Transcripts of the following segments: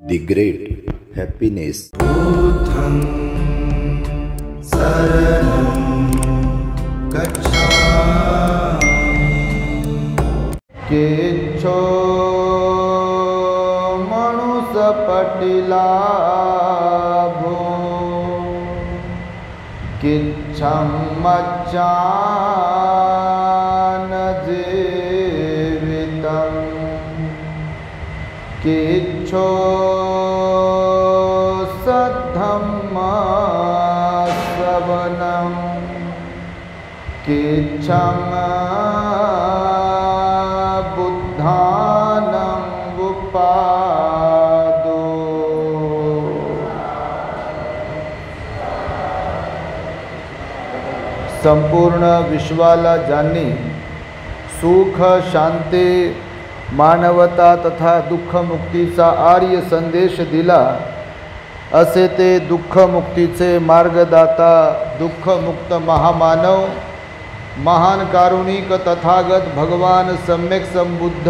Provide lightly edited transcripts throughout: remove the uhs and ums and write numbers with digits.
The Great Happiness. बुद्धं शरणं गच्छामि। केच्छो मनुष्य पटिलाभो किच्छं मच्चान जीवितं किच्छो सद्धम्मा श्रवणं किच्छं बुद्धानं उपादो। संपूर्ण विश्वाला ज्यांनी सुख शांती मानवता तथा दुःखमुक्तीचा आर्य संदेश दिला असे ते दुःखमुक्तीचे मार्गदाता दुःखमुक्त महामानव महान कारुणिक तथागत भगवान सम्यक संबुद्ध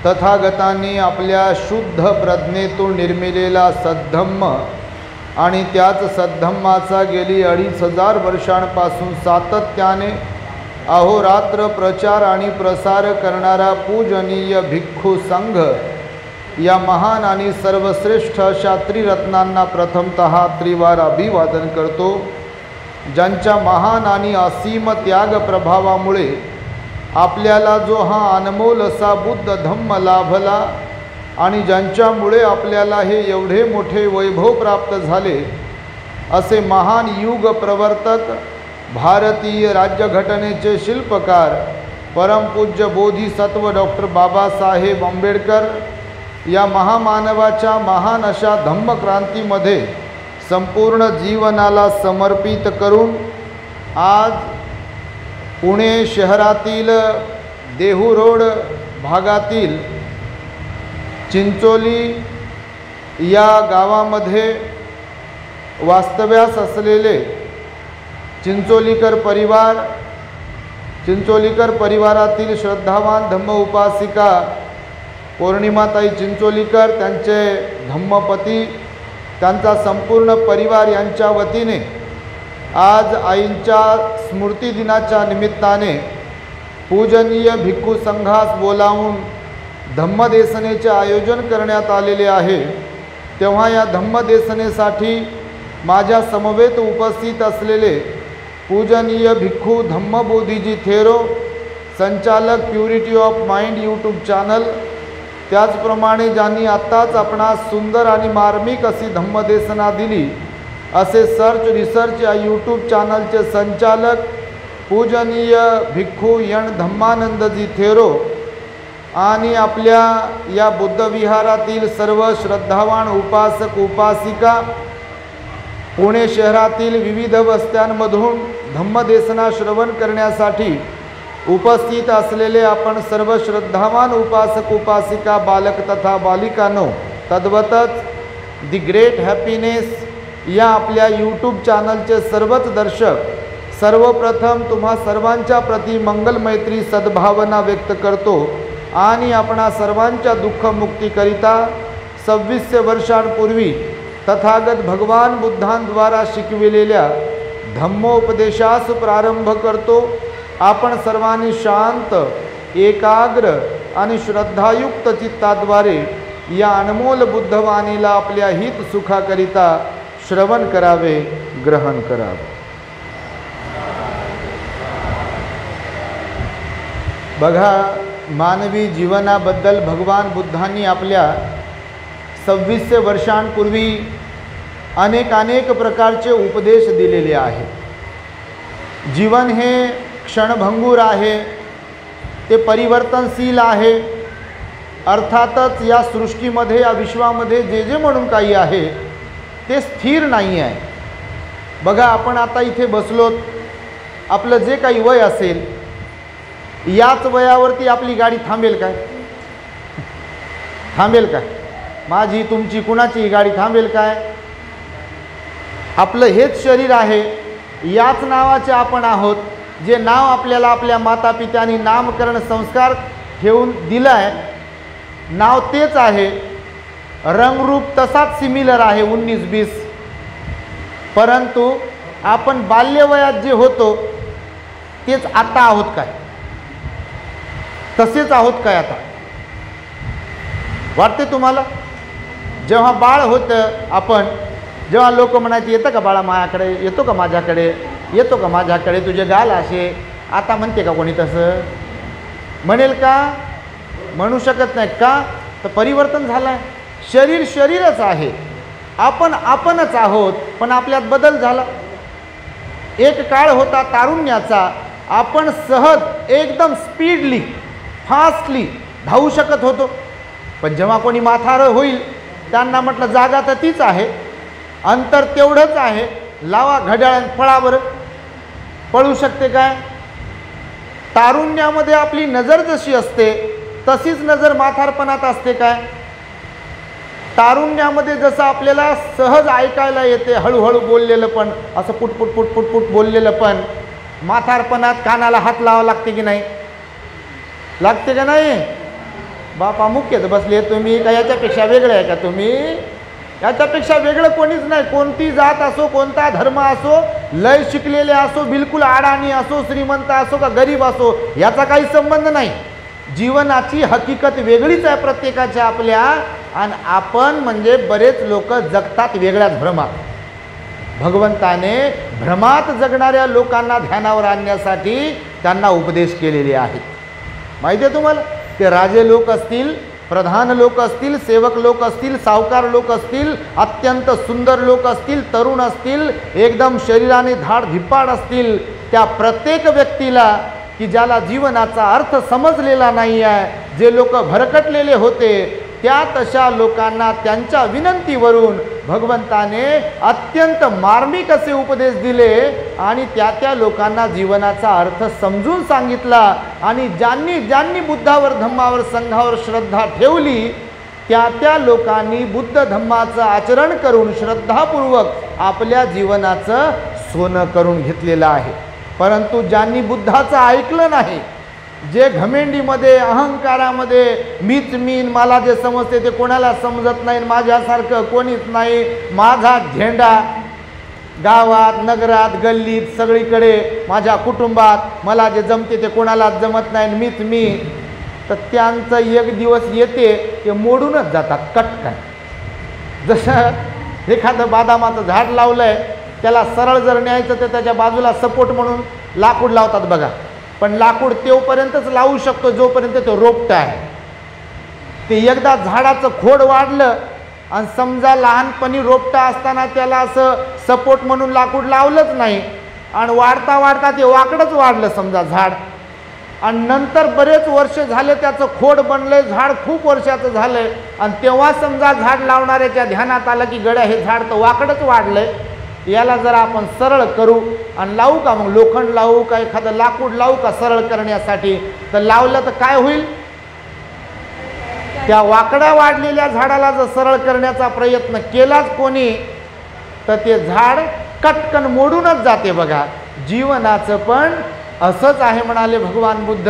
तथागतांनी आपल्या शुद्ध प्रज्ञेतून निर्मिलेला सद्धम्म आणि त्याच सद्धम्माचा गेली 2500 वर्षांपासून सातत्याने अहोरात्र प्रचार आणि प्रसार करणारा पूजनीय भिक्खू संघ या महान आणि सर्वश्रेष्ठ अशा त्रिरत्नांना प्रथमतः त्रिवार अभिवादन करतो, ज्यांच्या महान आणि असीम त्याग प्रभावामुळे आपल्याला जो हा अनमोल असा बुद्ध धम्म लाभला आणि ज्यांच्यामुळे आपल्याला हे एवढे मोठे वैभव प्राप्त झाले असे महान युग प्रवर्तक भारतीय राज्यघटनेचे शिल्पकार परमपूज्य बोधिसत्व डॉक्टर बाबासाहेब आंबेडकर या महामानवाच्या महान अशा धम्मक्रांतीमध्ये संपूर्ण जीवनाला समर्पित करून आज पुणे शहरातील देहू रोड भागातील चिंचोली या गावामध्ये वास्तव्यास असलेले चिंचोलीकर परिवारातील श्रद्धावान धम्म उपासिका पौर्णिमाताई चिंचोलीकर, त्यांचे धम्मपती, त्यांचा संपूर्ण परिवार यांच्या वतीने आज आईंच्या स्मृती दिनाच्या निमित्ताने पूजनीय भिक्खू संघास बोलावून धम्मदेसनेचे आयोजन करण्यात आलेले आहे। तेव्हा या धम्मदेसनेसाठी माझ्या समवेत उपस्थित असलेले पूजनीय भिक्खू धम्मबोधीजी थेरो, संचालक purity of mind YouTube channel, त्याचप्रमाणे ज्यांनी आत्ताच आपणास सुंदर आणि मार्मिक अशी धम्मदेसना दिली असे सर्च रिसर्च या यूट्यूब चॅनलचे संचालक पूजनीय भिक्खू यण धम्मानंदजी थेरो आणि आपल्या या बुद्धविहारातील सर्व श्रद्धावान उपासक उपासिका, पुणे शहरातील विविध वस्त्यांमधून धम्मदेसना श्रवण करण्यासाठी उपस्थित असलेले आपण सर्व श्रद्धावान उपासक उपासिका, बालक तथा बालिकांनो, तद्वतच दी ग्रेट हॅपीनेस या आपल्या यूट्यूब चॅनलचे सर्वच दर्शक, सर्वप्रथम तुम्हा सर्वांच्या प्रती मंगलमैत्री सद्भावना व्यक्त करतो आणि आपणा सर्वांच्या दुःखमुक्तीकरिता 2600 वर्षांपूर्वी तथागत भगवान बुद्धांद्वारा शिकविलेल्या धम्मोपदेशास प्रारंभ करतो। आपण सर्वांनी शांत, एकाग्र आणि श्रद्धायुक्त चित्ताद्वारे या अनमोल बुद्धवाणीला आपल्या हित सुखाकरिता श्रवण करावे, ग्रहण करावे। बघा, मानवी जीवनाबद्दल भगवान बुद्धांनी आपल्या 2600 वर्षांपूर्वी अनेक प्रकारचे उपदेश दिलेले आहेत। जीवन हे क्षणभंगूर आहे, ते परिवर्तनशील आहे। अर्थातच या सृष्टीमध्ये, या विश्वामध्ये जे म्हणून काही आहे ते स्थिर नाही आहे। बघा, आपण आता इथे बसलोत, आपलं जे काही वय असेल याच वयावरती आपली गाडी थांबेल काय? थांबेल काय? माझी, तुमची, कुणाची गाडी थांबेल काय? आपलं हेच शरीर आहे, याच नावाचे आपण आहोत। जे नाव आपल्याला आपल्या मातापित्यांनी नामकरण संस्कार ठेवून दिलं आहे, नाव तेच आहे। रंगरूप तसाच सिमिलर आहे 19-20, परंतु आपण बाल्यवयात जे होतो तेच आता आहोत काय? तसेच आहोत काय आता? वाटते तुम्हाला? जेव्हा बाळ होतं आपण, जेव्हा लोक म्हणायचे येतं का बाळा माझ्याकडे, येतो का माझ्याकडे, येतो का माझ्याकडे, तुझे गाल असे, आता म्हणते का कोणी तसं? म्हणेल का? म्हणू शकत नाही. का? तर परिवर्तन झालं आहे. शरीर शरीरच आहे, आपण आपणच आहोत, पण आपल्यात बदल झाला. एक काळ होता तारुण्याचा, आपण सहज एकदम स्पीडली फास्टली धावू शकत होतो. पण जेव्हा कोणी म्हातारं होईल त्यांना म्हटलं जागा तर तीच आहे, अंतर तेवढंच आहे, लावा घड्याळ पळा बरं. पळू शकते काय? तारुण्यामध्ये आपली नजर जशी असते तशीच नजर म्हातारपणात असते काय? तारुण्यामध्ये जसं आपल्याला सहज ऐकायला येते हळूहळू बोललेलं, पण असं पुटपुट पुटपुट पुट बोललेलं, पण म्हातारपणात कानाला हात लावा लागते की नाही? लागते का नाही? बापा मुख्यच बसले तुम्ही का याच्यापेक्षा वेगळे आहे का तुम्ही? याच्यापेक्षा वेगळं कोणीच नाही. कोणती जात असो, कोणता धर्म असो, लय शिकलेले असो, बिलकुल अडाणी असो, श्रीमंत असो का गरीब असो, याचा काही संबंध नाही. जीवनाची हकीकत वेगळीच आहे प्रत्येकाच्या आपल्या, आणि आपण म्हणजे बरेच लोक जगतात वेगळ्याच भ्रमात. भगवंताने भ्रमात जगणाऱ्या लोकांना ध्यानावर आणण्यासाठी त्यांना उपदेश केलेले आहेत. माहिती आहे तुम्हाला? ते राजे लोक असतील, प्रधान लोक असतील, सेवक लोक असतील, सावकार लोक असतील, अत्यंत सुंदर लोक असतील, तरुण असतील, एकदम शरीराने धाड धिप्पाड असतील, त्या प्रत्येक व्यक्तीला की ज्याला जीवनाचा अर्थ समजलेला नाही आहे, जे लोक भरकटलेले होते, त्या तशा लोकांना त्यांच्या विनंतीवरून भगवंताने अत्यंत मार्मिक असे उपदेश दिले आणि त्या लोकांना जीवनाचा अर्थ समजून सांगितला. आणि ज्यांनी ज्यांनी बुद्धावर, धम्मावर, संघावर श्रद्धा ठेवली त्या लोकांनी बुद्ध धम्माचं आचरण करून श्रद्धापूर्वक आपल्या जीवनाचं सोनं करून घेतलेलं आहे. परंतु ज्यांनी बुद्धाचं ऐकलं नाही, जे घमेंडीमध्ये, अहंकारामध्ये, मीच मीन, मला जे समजते ते कोणाला समजत नाही, माझ्यासारखं कोणीच नाही, माझा झेंडा गावात, नगरात, गल्लीत, सगळीकडे, माझ्या कुटुंबात मला जे जमते ते कोणालाच जमत नाही, मीच मी, तर त्यांचं एक दिवस येते ते मोडूनच जातात कटकन. जसं एखादं बदामाचं झाड लावलं आहे, त्याला सरळ जर न्यायचं तर त्याच्या बाजूला सपोर्ट म्हणून लाकूड लावतात बघा, पण लाकूड तेवपर्यंतच लावू शकतो जोपर्यंत तो रोपटा आहे. ते एकदा झाडाचं खोड वाढलं आणि समजा लहानपणी रोपटा असताना त्याला असं सपोर्ट म्हणून लाकूड लावलंच नाही आणि वाढता वाढता ते वाकडंच वाढलं समजा झाड, आणि नंतर बरेच वर्ष झाले त्याचं खोड बनलंय, झाड खूप वर्षाचं झालंय, आणि तेव्हा समजा झाड लावणाऱ्याच्या ध्यानात आलं की गड्या हे झाड तर वाकडंच वाढलंय, याला जरा आपण सरळ करू आणि लावू का, मग लोखंड लावू का, एखादं लाकूड लावू का सरळ करण्यासाठी, तर लावलं तर काय होईल? त्या वाकड्या वाढलेल्या झाडाला जर सरळ करण्याचा प्रयत्न केलाच कोणी तर ते झाड कटकन मोडूनच जाते. बघा, जीवनाचं पण असंच आहे म्हणाले भगवान बुद्ध.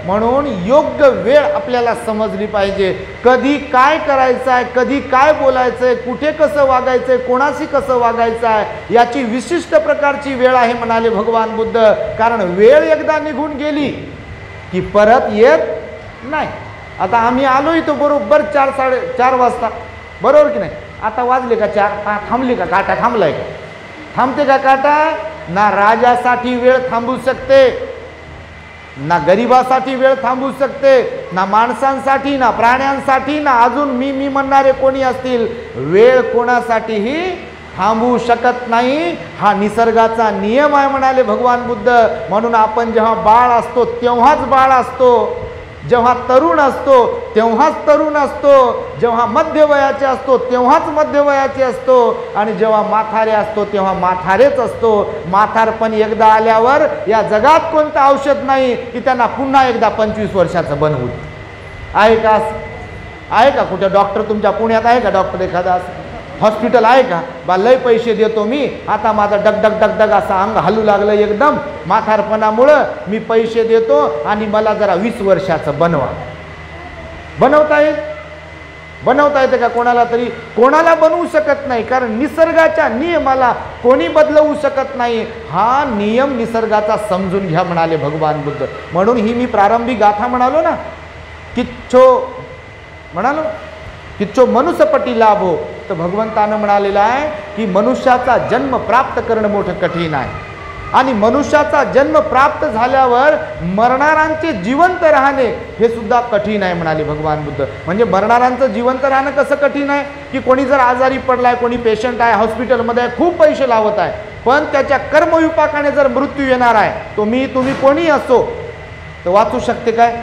म्हणून योग्य वेळ आपल्याला समजली पाहिजे. कधी काय करायचं आहे, कधी काय बोलायचं आहे, कुठे कसं वागायचं आहे, कोणाशी कसं वागायचं आहे, याची विशिष्ट प्रकारची वेळ आहे म्हणाले भगवान बुद्ध. कारण वेळ एकदा निघून गेली की परत येत नाही. आता आम्ही आलो इथं बरोबर 4-4:30 वाजता, बरोबर की नाही? आता वाजले का 4? थांबली का काटा? थांबलाय का? थांबते का काटा? ना राजासाठी वेळ थांबू शकते, ना गरिबासाठी वेळ थांबू शकते, ना माणसांसाठी, ना प्राण्यांसाठी, ना अजून मी म्हणणारे कोणी असतील, वेळ कोणासाठीही थांबू शकत नाही. हा निसर्गाचा नियम आहे म्हणाले भगवान बुद्ध. म्हणून आपण जेव्हा बाळ असतो तेव्हाच बाळ असतो, जेव्हा तरुण असतो तेव्हाच तरुण असतो, जेव्हा मध्यवयाचे असतो तेव्हाच मध्यवयाचे असतो, आणि जेव्हा माथारे असतो तेव्हा माथारेच असतो. म्हातारपण एकदा आल्यावर या जगात कोणतं औषध नाही की त्यांना पुन्हा एकदा 25 वर्षाचं बनवून. आहे का? आहे का? कुठे डॉक्टर तुमच्या पुण्यात आहे का? डॉक्टर एखादा हॉस्पिटल आहे का? बा लय पैसे देतो मी, आता माझं डगडग डगडग असं अंग हलू लागलं एकदम म्हातारपणामुळं, मी पैसे देतो आणि मला जरा 20 वर्षाचं बनवा. बनवता येईल? बनवता येते का कोणाला तरी? कोणाला बनवू शकत नाही, कारण निसर्गाच्या नियमाला कोणी बदलवू शकत नाही. हा नियम निसर्गाचा समजून घ्या म्हणाले भगवान बुद्ध. म्हणून ही मी प्रारंभी गाथा म्हणालो ना, किच्चो मनुष्यपटी लाभो, तर भगवंतानं म्हणालेलं आहे की मनुष्याचा जन्म प्राप्त करणं मोठं कठीण आहे, आणि मनुष्याचा जन्म प्राप्त झाल्यावर मरणारांचे जिवंत राहणे हे सुद्धा कठीण आहे म्हणाले भगवान बुद्ध. म्हणजे मरणारांचं जिवंत राहणं कसं कठीण आहे की कोणी जर आजारी पडलाय, कोणी पेशंट आहे, हॉस्पिटलमध्ये आहे, खूप पैसे लावत आहे, पण त्याच्या कर्मविपाकाने जर मृत्यू येणार आहे, तो तुम्ही कोणी असो, तर वाचू शकते काय?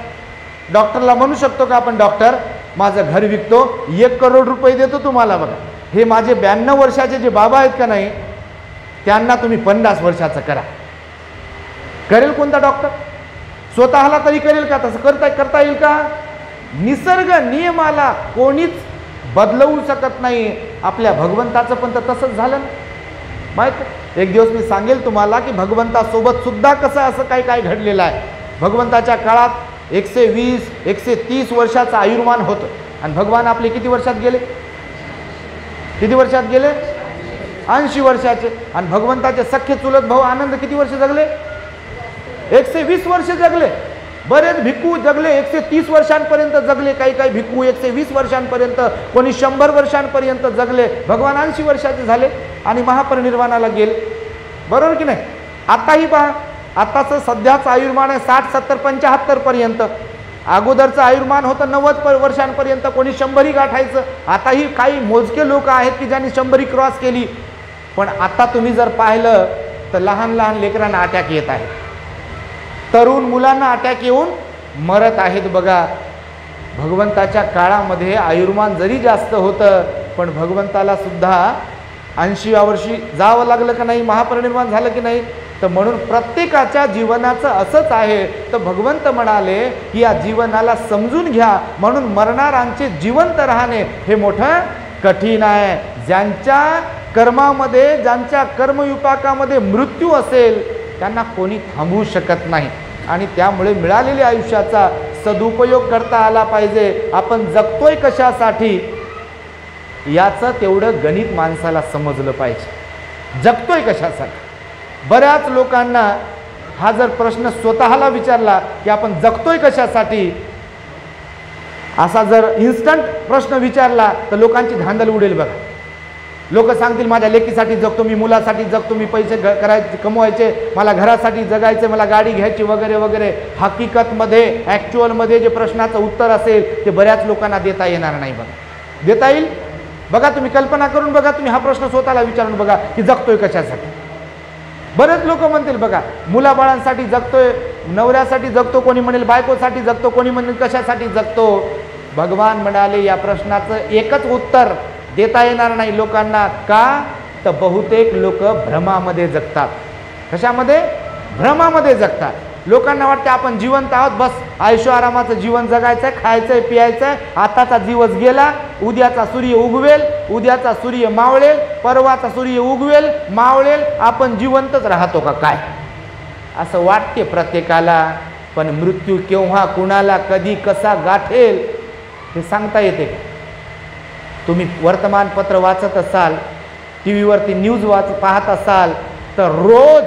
डॉक्टरला म्हणू शकतो का आपण, डॉक्टर माझं घर विकतो, 1 करोड रुपये देतो तुम्हाला, बघा हे माझे 92 वर्षाचे जे बाबा आहेत का नाही, त्यांना तुम्ही 50 वर्षाचं करा. करेल कोणता डॉक्टर? स्वतःला तरी करेल का? तसं करता येईल का? निसर्ग नियमाला कोणीच बदलवू शकत नाही. आपल्या भगवंताचं पण तर तसंच झालं ना. माहीत एक दिवस मी सांगेल तुम्हाला की भगवंतासोबत सुद्धा कसं असं काय घडलेलं आहे. भगवंताच्या काळात 120-130 वर्षाचं आयुर्मान होतं, आणि भगवान आपले किती वर्षात गेले? 80 वर्षाचे. आणि भगवंताचे सख्खे चुलत भाऊ आनंद किती वर्ष जगले? 120 वर्ष जगले. बरेच भिक्खू जगले 130 वर्षांपर्यंत जगले, काही भिक्खू 120 वर्षांपर्यंत, कोणी 100 वर्षांपर्यंत जगले. भगवान 80 वर्षाचे झाले आणि महापरिनिर्वाणाला गेले. बरोबर की नाही? आताही पहा, आताचं सध्याचं आयुर्मान आहे 60, 70, 75 पर्यंत. अगोदरचं आयुर्मान होतं 90 वर्षांपर्यंत, कोणी 100ही गाठायचं. आताही काही मोजके लोक आहेत की ज्यांनी 100ही क्रॉस केली. पण आता तुम्ही जर पाहिलं तर लहान लहान लेकरांना अटॅक येत आहे, तरुण मुलांना अटॅक येऊन मरत आहेत. बघा, भगवंताच्या काळामध्ये आयुर्मान जरी जास्त होतं, पण भगवंताला सुद्धा 80व्या वर्षी जावं लागलं का नाही, महापरिनिर्वाण झालं की नाही. तर म्हणून प्रत्येकाच्या जीवनाचं असंच आहे. तर भगवंत म्हणाले की या जीवनाला समजून घ्या, म्हणून मरणारांचे जिवंत राहणे हे मोठं कठीण आहे. ज्यांच्या कर्मामध्ये, ज्यांच्या कर्मविपाकामध्ये मृत्यू असेल, त्यांना कोणी थांबवू शकत नाही. आणि त्यामुळे मिळालेल्या आयुष्याचा सदुपयोग करता आला पाहिजे. आपण जगतोय कशासाठी याचं तेवढं गणित माणसाला समजलं पाहिजे. जगतोय कशासाठी? बऱ्याच लोकांना हा जर प्रश्न स्वतःला विचारला की आपण जगतोय कशासाठी, असा जर इन्स्टंट प्रश्न विचारला तर लोकांची धांदल उडेल. बघा, लोक सांगतील माझ्या लेकीसाठी जगतो, मी मुलासाठी जगतो, मी पैसे कमवायचे, मला घरासाठी जगायचे, मला गाडी घ्यायची वगैरे वगैरे. हकीकतमध्ये ॲक्च्युअलमध्ये जे प्रश्नाचं उत्तर असेल ते बऱ्याच लोकांना देता येणार नाही. बघा, देता येईल? बघा, तुम्ही कल्पना करून बघा, तुम्ही हा प्रश्न स्वतःला विचारून बघा की जगतोय कशासाठी. बरेच लोक म्हणतील बघा मुलाबाळांसाठी जगतोय, नवऱ्यासाठी जगतो, कोणी म्हणेल बायकोसाठी जगतो, कोणी म्हणेल कशासाठी जगतो. भगवान म्हणाले या प्रश्नाचं एकच उत्तर देता येणार नाही लोकांना. का? तर बहुतेक लोक भ्रमामध्ये जगतात. कशामध्ये? भ्रमामध्ये जगतात. लोकांना वाटते आपण जिवंत आहोत, बस आयुष्य आरामाचं जीवन जगायचं आहे, खायचं आहे, प्यायचं आहे, आताचा दिवस गेला, उद्याचा सूर्य उगवेल, उद्याचा सूर्य मावळेल, परवाचा सूर्य उगवेल, मावळेल, आपण जिवंतच राहतो का काय असं वाटते प्रत्येकाला. पण मृत्यू केव्हा, कुणाला, कधी, कसा गाठेल हे सांगता येते. तुम्ही वर्तमानपत्र वाचत असाल, टी व्हीवरती न्यूज पाहत असाल, तर रोज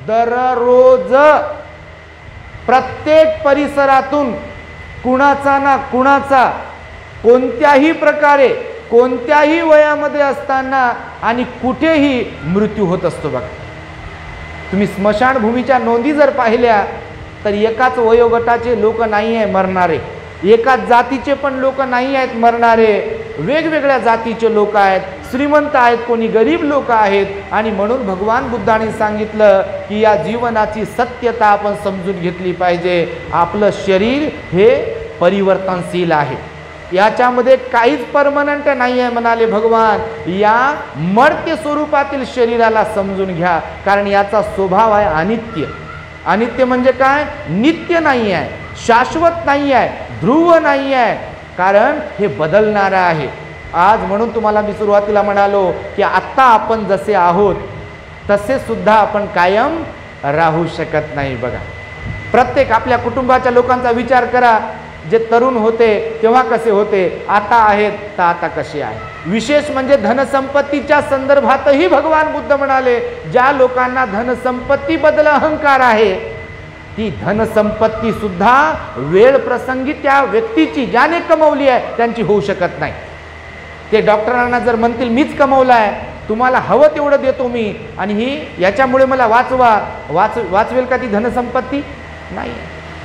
दररोज प्रत्येक परिसरातून कुणाचा ना कुणाचा कोणत्याही प्रकारे, कोणत्याही वयामध्ये असताना आणि कुठेही मृत्यू होत असतो. बघा, तुम्ही स्मशानभूमीच्या नोंदी जर पाहिल्या तर एकाच वयोगटाचे लोक नाही आहे मरणारे, एकाच जातीचे पण लोक नाही आहेत मरणारे, वेगवेगळ्या जातीचे लोक आहेत, श्रीमंत आहेत, कोणी गरीब लोक आहेत. आणि म्हणून भगवान बुद्धाने सांगितलं की या जीवनाची सत्यता आपण समजून घेतली पाहिजे. आपलं शरीर हे परिवर्तनशील आहे, याच्यामध्ये काहीच परमनंट नाही आहे म्हणाले भगवान. या मर्त्य स्वरूपातील शरीराला समजून घ्या, कारण याचा स्वभाव आहे अनित्य. अनित्य म्हणजे काय? नित्य नाही आहे, शाश्वत नाही आहे, ध्रुव नाही आहे, कारण हे बदलणारं आहे. आज म्हणून तुम्हाला मी सुरुवातीला म्हणालो की आत्ता आपण जसे आहोत तसे सुद्धा आपण कायम राहू शकत नाही. बघा, प्रत्येक आपल्या कुटुंबाच्या लोकांचा विचार करा. जे तरुण होते तेव्हा कसे होते, आता आहेत तर आता कसे आहे. विशेष म्हणजे धनसंपत्तीच्या संदर्भातही भगवान बुद्ध म्हणाले, ज्या लोकांना धनसंपत्तीबद्दल अहंकार आहे ती धनसंपत्ती सुद्धा वेळ प्रसंगी त्या व्यक्तीची ज्याने कमवली आहे त्यांची होऊ शकत नाही. ते डॉक्टरांना जर म्हणतील मीच कमवलं आहे, तुम्हाला हवं तेवढं देतो मी आणि ही याच्यामुळे मला वाचवेल का ती धनसंपत्ती? नाही.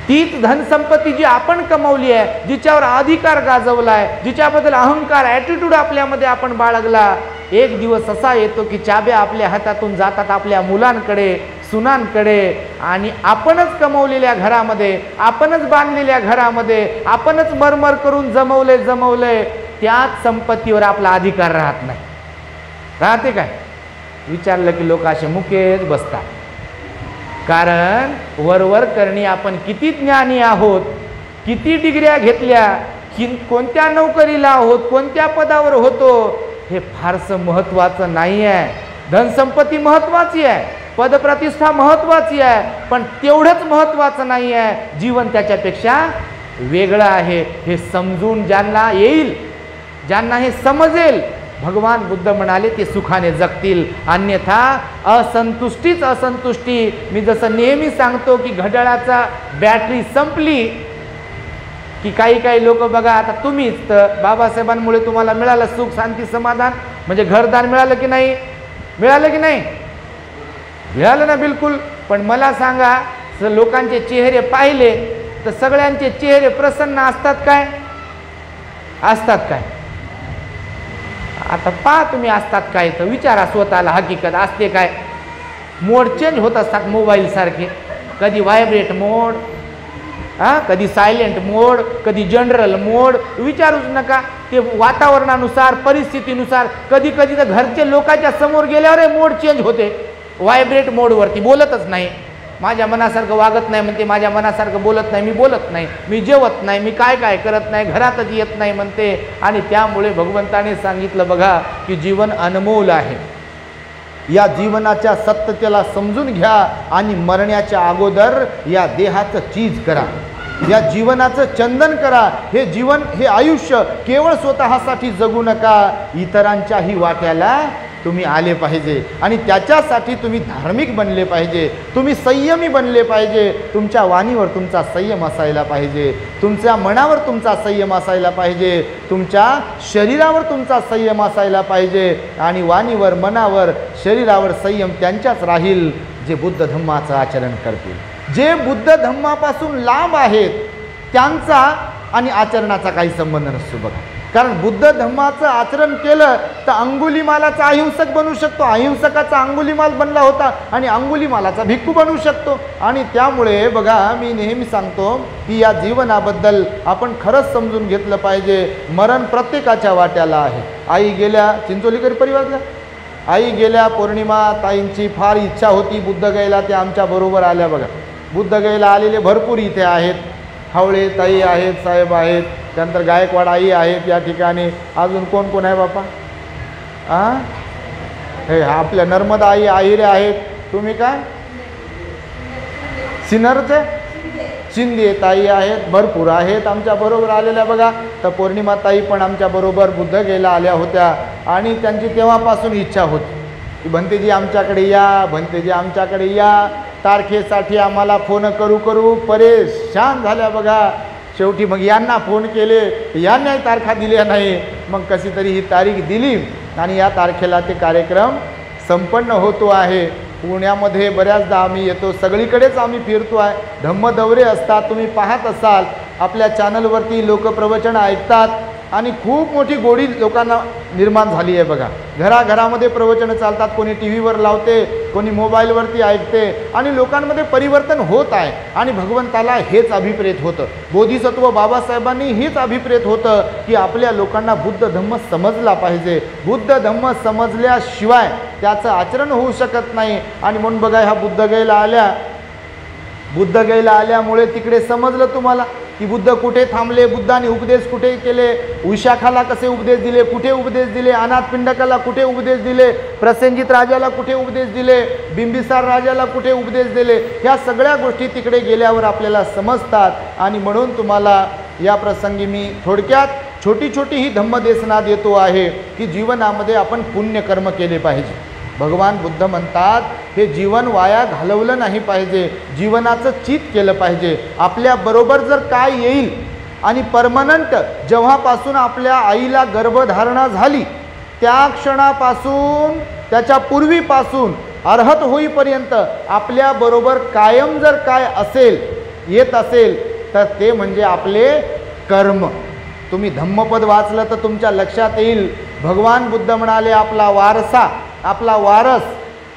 तीच धनसंपत्ती जी आपण कमवली आहे, जिच्यावर अधिकार गाजवला आहे, जिच्याबद्दल अहंकार ॲटिट्यूड आपल्यामध्ये आपण बाळगला, एक दिवस असा येतो की चाब्या आपल्या हातातून जातात आपल्या मुलांकडे, सुनांकडे, आणि आपणच कमवलेल्या घरामध्ये, आपणच बांधलेल्या घरामध्ये, आपणच मरमर करून जमवले त्याच संपत्तीवर आपला अधिकार राहत नाही. राहते काय? विचारलं की लोक असे मुकेच बसतात. कारण वरवर करणी आपण किती ज्ञानी आहोत, किती डिग्र्या घेतल्या, कोणत्या नोकरीला आहोत, कोणत्या पदावर होतो, हे फारसं महत्त्वाचं नाही आहे. धनसंपत्ती महत्त्वाची आहे, पदप्रतिष्ठा महत्त्वाची आहे, पण तेवढंच महत्त्वाचं नाही आहे. जीवन त्याच्यापेक्षा वेगळं आहे. हे समजून ज्यांना येईल, ज्यांना हे समजेल, भगवान बुद्ध म्हणाले ते सुखाने जगतील. अन्यथा असंतुष्टीच असंतुष्टी. मी जसं नेहमी सांगतो की घड्याळाचा बॅटरी संपली की काही लोक बघा, आता तुम्हीच तर बाबासाहेबांमुळे तुम्हाला मिळालं सुख, शांती, समाधान, म्हणजे घरदार मिळालं की नाही? मिळालं की नाही? मिळालं ना, बिलकुल. पण मला सांगा, लोकांचे चेहरे पाहिले तर सगळ्यांचे चेहरे प्रसन्न असतात काय? असतात काय? आता पहा तुम्ही, असतात काय? तर विचारा स्वतःला, हकीकत असते काय? मोड चेंज होत असतात मोबाईल सारखे, कधी व्हायब्रेट मोड, कधी सायलेंट मोड, कधी जनरल मोड. विचारूच नका. ते वातावरणानुसार, परिस्थितीनुसार, कधी तर घरचे लोकांच्या समोर गेल्यावर मोड चेंज होते. व्हायब्रेट मोडवरती बोलतच नाही, माझ्या मनासारखं वागत नाही म्हणते, माझ्या मनासारखं बोलत नाही, मी बोलत नाही, मी जेवत नाही, मी काय करत नाही, घरातच येत नाही म्हणते. आणि त्यामुळे भगवंताने सांगितलं बघा की जीवन अनमोल आहे. या जीवनाच्या सत्यतेला समजून घ्या आणि मरण्याच्या अगोदर या देहाचं चीज करा, या जीवनाचं चंदन करा. हे जीवन, हे आयुष्य केवळ स्वतःसाठी जगू नका, इतरांच्याही वाट्याला तुम्ही आले पाहिजे. आणि त्याच्यासाठी तुम्ही धार्मिक बनले पाहिजे, तुम्ही संयमी बनले पाहिजे. तुमच्या वाणीवर तुमचा संयम असायला पाहिजे, तुमच्या मनावर तुमचा संयम असायला पाहिजे, तुमच्या शरीरावर तुमचा संयम असायला पाहिजे. आणि वाणीवर, मनावर, शरीरावर संयम त्यांच्याच राहील जे बुद्ध धम्माचं आचरण करतील. जे बुद्ध धम्मापासून लांब आहेत त्यांचा आणि आचरणाचा काही संबंध नसतो बघा. कारण बुद्ध धम्माचं आचरण केलं तर अंगुलीमालाचा अहिंसक बनू शकतो, अहिंसकाचा अंगुलीमाल बनला होता आणि अंगुलीमालाचा भिक्खू बनू शकतो. आणि त्यामुळे बघा, मी नेहमी सांगतो की या जीवनाबद्दल आपण खरंच समजून घेतलं पाहिजे. मरण प्रत्येकाच्या वाट्याला आहे. आई गेल्या, चिंचोलीकर परिवारातल्या आई गेल्या, पौर्णिमा ताईंची फार इच्छा होती बुद्ध गयला, ते आमच्या बरोबर आल्या बघा. बुद्ध गयला आलेले भरपूर इथे आहेत. हावळे ताई आहेत, साहेब आहेत, त्यानंतर गायकवाड आई आहेत या ठिकाणी. अजून कोण आहे बापा? हे आपल्या नर्मदा आई आहिरे आहेत. तुम्ही काय सिन्नरचे? शिंदे ताई आहेत, भरपूर आहेत आमच्या बरोबर आलेल्या बघा. तर पौर्णिमा ताई पण आमच्या बरोबर बुद्ध गयला आल्या होत्या आणि त्यांची तेव्हापासून इच्छा होती की भंतेजी आमच्याकडे या, भंतेजी आमच्याकडे या. तारखेसाठी आम्हाला फोन करू परेशान झाल्या बघा. शेवटी मग यांना फोन केले, यांनाही तारखा दिल्या नाही. मग कशी तरी ही तारीख दिली आणि या तारखेला ते कार्यक्रम संपन्न होतो आहे. पुण्यामध्ये बऱ्याचदा आम्ही येतो, सगळीकडेच आम्ही फिरतो आहे. धम्मदौरे असतात, तुम्ही पाहत असाल आपल्या चॅनलवरती लोक प्रवचन ऐकतात आणि खूप मोठी गोडी लोकांना निर्माण झाली आहे बघा. घराघरामध्ये प्रवचनं चालतात, कोणी टी व्हीवर लावते, कोणी मोबाईलवरती ऐकते आणि लोकांमध्ये परिवर्तन होत आहे. आणि भगवंताला हेच अभिप्रेत होतं, बोधिसत्व बाबासाहेबांनी हेच अभिप्रेत होतं की आपल्या लोकांना बुद्ध धम्म समजला पाहिजे. बुद्ध धम्म समजल्याशिवाय त्याचं आचरण होऊ शकत नाही. आणि म्हणून बघा, ह्या बुद्ध गयला आल्यामुळे तिकडे समजलं तुम्हाला की बुद्ध कुठे थांबले, बुद्धाने उपदेश कुठे केले, विशाखाला कसे उपदेश दिले, कुठे उपदेश दिले, अनाथ पिंडकाला कुठे उपदेश दिले, प्रसेनजित राजाला कुठे उपदेश दिले, बिंबिसार राजाला कुठे उपदेश दिले. ह्या सगळ्या गोष्टी तिकडे गेल्यावर आपल्याला समजतात. आणि म्हणून तुम्हाला या प्रसंगी मी थोडक्यात छोटी छोटी ही धम्मदेशना देतो आहे की जीवनामध्ये आपण पुण्यकर्म केले पाहिजे. भगवान बुद्ध म्हणतात हे जीवन वाया घालवलं नाही पाहिजे, जीवनाचं चित केलं पाहिजे. आपल्याबरोबर जर काय येईल आणि परमनंट जेव्हापासून आपल्या आईला गर्भधारणा झाली त्या क्षणापासून त्याच्या पूर्वीपासून अर्हत होईपर्यंत आपल्याबरोबर कायम जर काय असेल येत असेल तर ते म्हणजे आपले कर्म. तुम्ही धम्मपद वाचलं तर तुमच्या लक्षात येईल भगवान बुद्ध म्हणाले आपला वारसा, आपला वारस,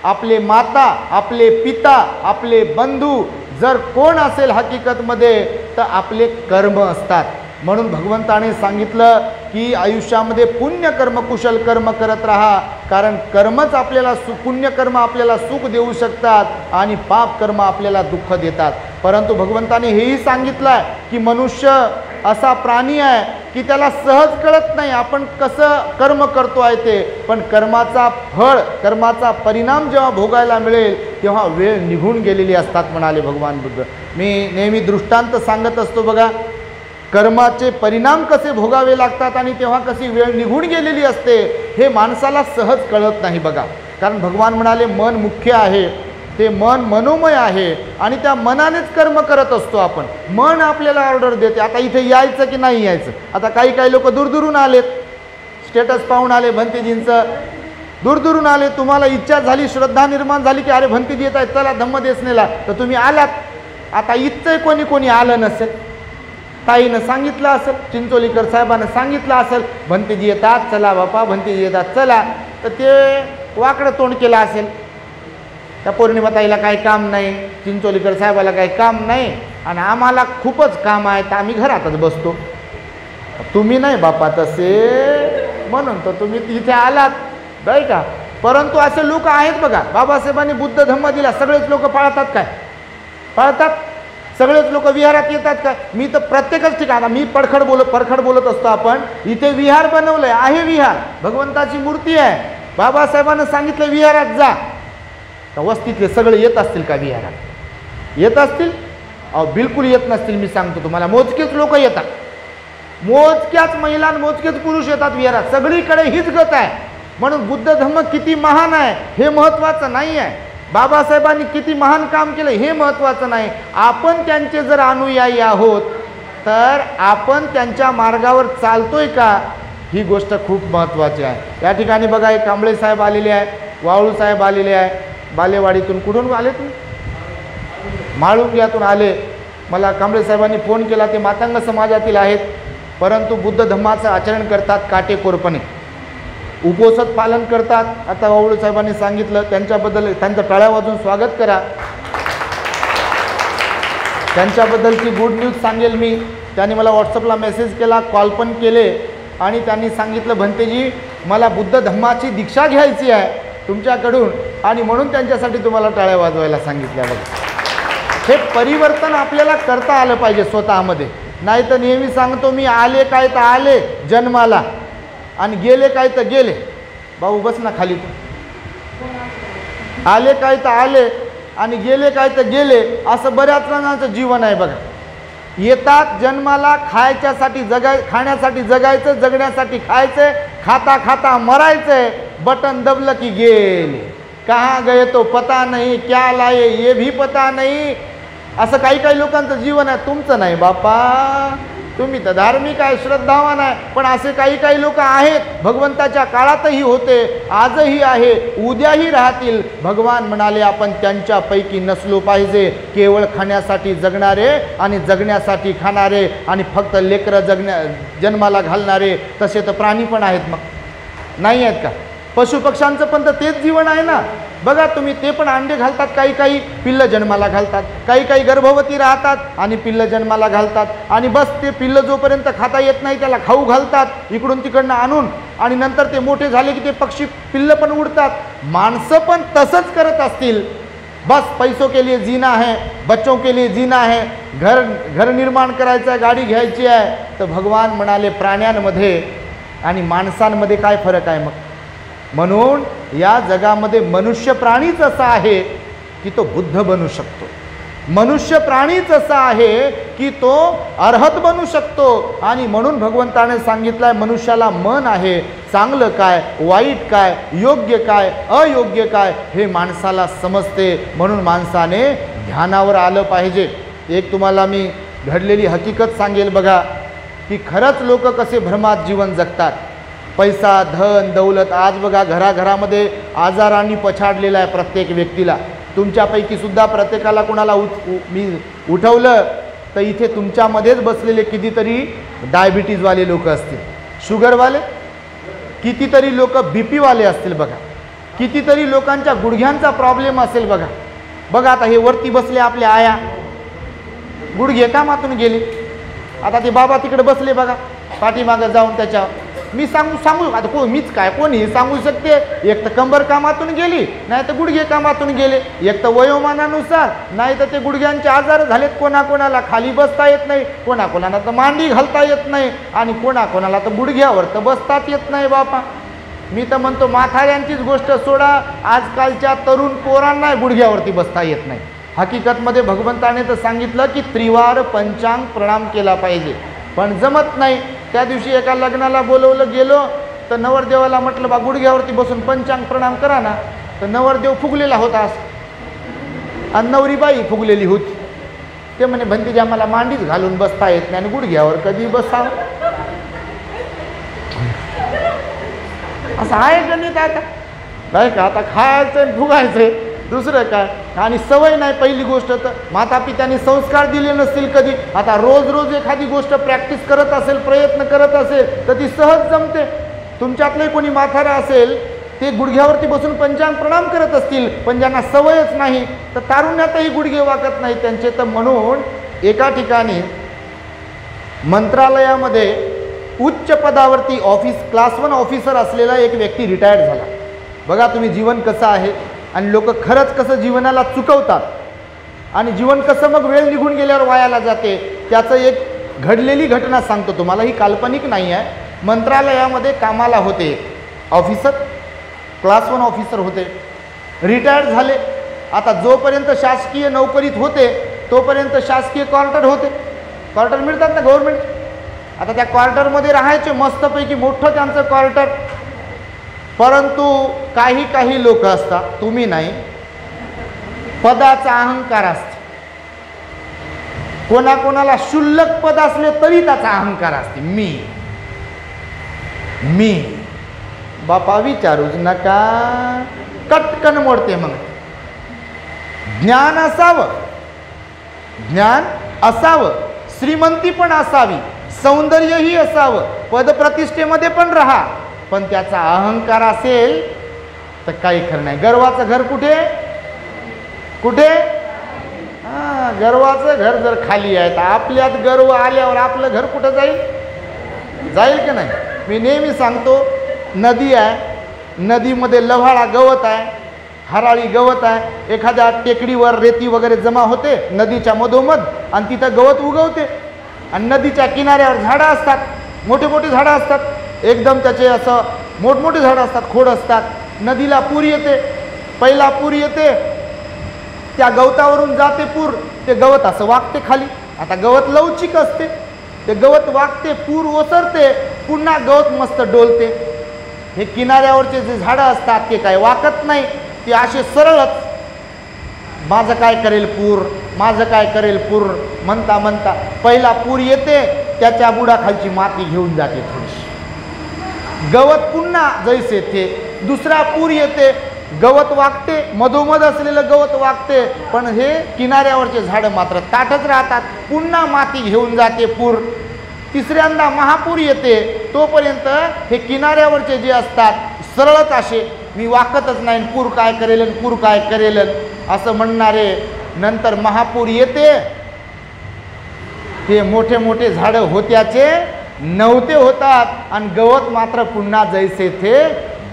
आपले माता, आपले पिता, आपले बंधू जर कोण असेल हकीकतमध्ये तर आपले कर्म असतात. म्हणून भगवंताने सांगितलं की आयुष्यामध्ये पुण्यकर्म कुशल कर्म करत राहा, कारण कर्मच आपल्याला पुण्यकर्म आपल्याला सुख देऊ शकतात आणि पाप कर्म आपल्याला दुःख देतात. परंतु भगवंताने हेही सांगितलं आहे की मनुष्य असा प्राणी आहे की त्याला सहज कळत नाही आपण कसं कर्म करतो आहे ते, पण कर्माचा फळ, कर्माचा परिणाम जेव्हा भोगायला मिळेल तेव्हा वेळ निघून गेलेली असतात म्हणाले भगवान बुद्ध. मी नेहमी दृष्टांत सांगत असतो बघा, कर्माचे परिणाम कसे भोगावे लागतात आणि तेव्हा कशी वेळ निघून गेलेली असते हे माणसाला सहज कळत नाही बघा. कारण भगवान म्हणाले मन मुख्य आहे, ते मन मनोमय आहे आणि त्या मनानेच कर्म करत असतो आपण. मन आपल्याला ऑर्डर देते आता इथे यायचं की नाही यायचं. आता काही लोक दूरदूरून आलेत, स्टेटस पाहून आले भंतेजींचं, दूरदूरून आले, तुम्हाला इच्छा झाली, श्रद्धा निर्माण झाली की अरे भंतेजी येत आहेत चला धम्मदेशनेला, तर तुम्ही आलात. आता इथंही कोणी आलं नसेल, ताईनं सांगितलं असेल, चिंचोलीकर साहेबांना सांगितलं असेल भंतेजी येतात चला बापा, भंतेजी येतात चला, तर ते वाकडं तोंड केलं असेल. त्या पौर्णिमा ताईला काही काम नाही, चिंचोलीकर साहेबाला काही काम नाही आणि आम्हाला खूपच काम आहे तर आम्ही घरातच बसतो. तुम्ही नाही बापा तसे, म्हणून तर तुम्ही इथे आलात नाही का. परंतु असे लोक आहेत बघा, बाबासाहेबांनी बुद्ध धम्म दिला, सगळेच लोक पाळतात काय? पाळतात? सगळेच लोक विहारात येतात काय? मी तर प्रत्येकच ठिकाण, मी परखड बोलत असतो, आपण इथे विहार बनवलंय, आहे विहार, भगवंताची मूर्ती आहे, बाबासाहेबांना सांगितलं विहारात जा, तर वस्तीतले सगळे येत असतील का विहारात? येत असतील? अहो बिलकुल येत नसतील. मी सांगतो तुम्हाला, मोजकेच लोक येतात, मोजक्याच महिला मोजकेच पुरुष येतात विहारात, सगळीकडे हीच गत आहे. म्हणून बुद्ध धम्म किती महान आहे हे महत्त्वाचं नाही आहे, बाबासाहेबांनी किती महान काम केलं हे महत्त्वाचं नाही, आपण त्यांचे जर अनुयायी आहोत तर आपण त्यांच्या मार्गावर चालतोय का ही गोष्ट खूप महत्त्वाची आहे. या ठिकाणी बघा एक कांबळे साहेब आलेले आहे, वाळू साहेब आलेले आहे, बालेवाडीतून. कुठून आले तुम्ही? माळुंग्यातून आले. मला कांबळे साहेबांनी फोन केला, ते मातंग समाजातील आहेत परंतु बुद्ध धम्माचं आचरण करतात काटेकोरपणे, उपोषण पालन करतात. आता वावळू साहेबांनी सांगितलं, त्यांच्याबद्दल त्यांचं टाळ्या वाजून स्वागत करा. त्यांच्याबद्दलची गुड न्यूज सांगेल मी. त्यांनी मला व्हॉट्सअपला मेसेज केला, कॉल पण केले आणि त्यांनी सांगितलं भंतेजी मला बुद्ध धम्माची दीक्षा घ्यायची आहे तुमच्याकडून आणि म्हणून त्यांच्यासाठी तुम्हाला टाळ्या वाजवायला सांगितल्या. बघा, हे परिवर्तन आपल्याला करता आलं पाहिजे स्वतःमध्ये. नाही तर नेहमी सांगतो मी, आले काय तर आले जन्माला आणि गेले काय तर गेले. भाऊ बस ना खाली, आले काय तर आले आणि गेले काय तर गेले, असं बऱ्याच जणांचं जीवन आहे बघा. येतात जन्माला खायच्यासाठी खाण्यासाठी जगायचं, जगण्यासाठी खायचं, खाता खाता मरायचंय, बटन दबलं की गेले, कहाँ गए तो पता नहीं, क्या लाए ये भी पता नहीं. असं काही लोकांचं जीवन आहे. तुमचं नाही बापा, तुम्ही तर धार्मिक आहे, श्रद्धावान आहे, पण असे काही लोक आहेत, भगवंताच्या काळातही होते, आजही आहे, उद्याही राहतील. भगवान म्हणाले आपण त्यांच्यापैकी नसलो पाहिजे, केवळ खाण्यासाठी जगणारे आणि जगण्यासाठी खाणारे आणि फक्त लेकरं जन्माला घालणारे. तसे तर प्राणी पण आहेत, मग नाही आहेत का? पशुपक्ष्यांचं पण तर तेच जीवन आहे ना. बघा तुम्ही, ते पण अंडे घालतात, काही पिल्लं जन्माला घालतात, काही गर्भवती राहतात आणि पिल्लं जन्माला घालतात आणि बस ते पिल्लं जोपर्यंत खाता येत नाही त्याला खाऊ घालतात इकडून तिकडनं आणून आणि नंतर ते मोठे झाले की ते पक्षी पिल्लं पण उडतात. माणसं पण तसंच करत असतील. बस पैसों के लिए जीना है, बच्चों के लिए जीना है, घर निर्माण करायचं आहे, गाडी घ्यायची आहे. तर भगवान म्हणाले प्राण्यांमध्ये आणि माणसांमध्ये काय फरक आहे मग? म्हणून या जगामध्ये मनुष्य प्राणीच असा आहे की तो बुद्ध बनू शकतो. मनुष्य प्राणीच असा आहे की तो अर्हत बनू शकतो आणि म्हणून भगवंताने सांगितलंय मनुष्याला मन आहे, चांगलं काय वाईट काय योग्य काय अयोग्य काय हे माणसाला समजते, म्हणून माणसाने ध्यानावर आलं पाहिजे. एक तुम्हाला मी घडलेली हकीकत सांगेल बघा की खरंच लोक कसे भ्रमात जीवन जगतात. पैसा धन दौलत आज बघा घराघरामध्ये आजारांनी पछाडलेला आहे प्रत्येक व्यक्तीला. तुमच्यापैकी सुद्धा प्रत्येकाला कोणाला मी उठवलं तर इथे तुमच्यामध्येच बसलेले कितीतरी डायबिटीजवाले लोक असतील, शुगरवाले, कितीतरी लोक बीपीवाले असतील बघा, कितीतरी लोकांच्या गुडघ्यांचा प्रॉब्लेम असेल बघा. बघा आता हे वरती बसले आपल्या आया, गुडघे कामातून गेले. आता ते बाबा तिकडे बसले बघा पाठीमागं जाऊन त्याच्या मी सांगू आता मीच काय कोणी सांगू शकते. एक तर कंबर कामातून गेली, नाही तर गुडघे कामातून गेले, एक तर वयोमानानुसार, नाही तर ते गुडघ्यांचे आजार झालेत. कोणाकोणाला खाली बसता येत नाही, कोणाकोणाला तर मांडी घालता येत नाही आणि कोणाकोणाला तर गुडघ्यावर तर बसताच येत नाही बापा. मी तर म्हणतो म्हाताऱ्यांचीच गोष्ट सोडा, आजकालच्या तरुण पोरांना गुडघ्यावरती बसता येत नाही. हकीकतमध्ये भगवंताने तर सांगितलं की त्रिवार पंचांग प्रणाम केला पाहिजे, पण जमत नाही. त्या दिवशी एका लग्नाला बोलवलं गेलो तर नवरदेवाला म्हटलं बा गुडघ्यावरती बसून पंचांग प्रणाम करा ना, तर नवरदेव फुगलेला होता आणि नवरीबाई फुगलेली होती. ते म्हणे भंतीजी आम्हाला मांडीच घालून बसता येत नाही आणि गुडघ्यावर कधी बसावं. असं आहे गणित आता काय का, आता खायचं फुगायचंय दुसरं काय. आणि सवय नाही पहिली गोष्ट तर, माता पित्याने संस्कार दिले नसतील कधी. आता रोज रोज एखादी गोष्ट प्रॅक्टिस करत असेल, प्रयत्न करत असेल तर ती सहज जमते. तुमच्यातले कोणी म्हातारा असेल ते गुडघ्यावरती बसून पंचांग प्रणाम करत असतील, पण ज्यांना सवयच नाही तर तारुण्यातही गुडघे वाकत नाही त्यांचे. तर म्हणून एका ठिकाणी मंत्रालयामध्ये उच्च पदावरती क्लास 1 ऑफिसर असलेला एक व्यक्ती रिटायर्ड झाला. बघा तुम्ही जीवन कसं आहे आणि लोक खरंच कसं जीवनाला चुकवतात आणि जीवन कसं मग वेळ निघून गेल्यावर वायाला जाते. त्याचं एक घडलेली घटना सांगतो तुम्हाला, ही काल्पनिक नाही आहे. मंत्रालयामध्ये कामाला होते ऑफिसर, क्लास 1 ऑफिसर होते, रिटायर्ड झाले. आता जोपर्यंत शासकीय नोकरीत होते तोपर्यंत शासकीय क्वार्टर होते, क्वार्टर मिळतात ना गव्हर्नमेंट. आता त्या क्वार्टरमध्ये राहायचे मस्तपैकी, मोठं त्यांचं क्वार्टर. परंतु काही काही लोक असतात, तुम्ही नाही, पदाचा अहंकार असते. कोणाकोणाला शुल्लक पद असले तरी त्याचा अहंकार असते. मी बापा विचारूच नका, कटकन मोडते. मग ज्ञान असावं, ज्ञान असावं, श्रीमंती पण असावी, सौंदर्यही असावं, पदप्रतिष्ठेमध्ये पण राहा, पण त्याचा अहंकार असेल तर काही खरं नाही. गर्वाचं घर कुठे कुठे, गर्वाचं घर जर खाली आहे तर आपल्यात गर्व आल्यावर आपलं घर कुठं जाईल की नाही. मी नेहमी सांगतो, नदी आहे, नदीमध्ये लव्हाळा गवत आहे, हराळी गवत आहे. एखाद्या टेकडीवर रेती वगैरे जमा होते नदीच्या मधोमध आणि तिथं गवत उगवते. आणि नदीच्या किनाऱ्यावर झाडं असतात, मोठे मोठे झाडं असतात, एकदम त्याचे असं मोठमोठे झाडं असतात, खोड असतात. नदीला पूर येते, पहिला पूर येते, त्या गवतावरून जाते पूर, ते गवत असं वाकते खाली. आता गवत लवचिक असते, ते गवत वाकते, पूर ओसरते, पुन्हा गवत मस्त डोलते. हे किनाऱ्यावरचे जे झाडं असतात ते काय वाकत नाही, ते असे सरळच. माझं काय करेल पूर, माझं काय करेल पूर म्हणता म्हणता पहिला पूर येते, त्याच्या बुडाखालची माती घेऊन जाते थोडीशी, गवत पुन्हा जैसे थे. दुसरा पूर येते, गवत वागते, मधोमध असलेलं गवत वागते, पण हे किनाऱ्यावरचे झाडं मात्र ताटच राहतात, पुन्हा माती घेऊन जाते पूर. तिसऱ्यांदा महापूर येते, तोपर्यंत हे किनाऱ्यावरचे जे असतात सरळच असे, मी वाकतच नाही, पूर काय करेल पूर काय करेल असं म्हणणारे. नंतर महापूर येते, ते मोठे मोठे झाडं होत्याचे नव्हते होतात आणि गवत मात्र पुन्हा जैसे थे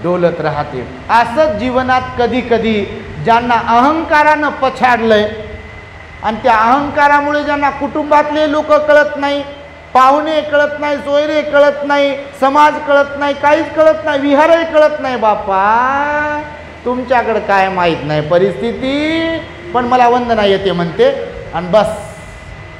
डोलत राहते. असंच जीवनात कधी कधी ज्यांना अहंकारानं पछाडलंय आणि त्या अहंकारामुळे ज्यांना कुटुंबातले लोक कळत नाही, पाहुणे कळत नाही, सोयरे कळत नाही, समाज कळत नाही, काहीच कळत नाही, विहारही कळत नाही. बापा तुमच्याकडं काय माहीत नाही परिस्थिती, पण मला वंदना येते म्हणते, आणि बस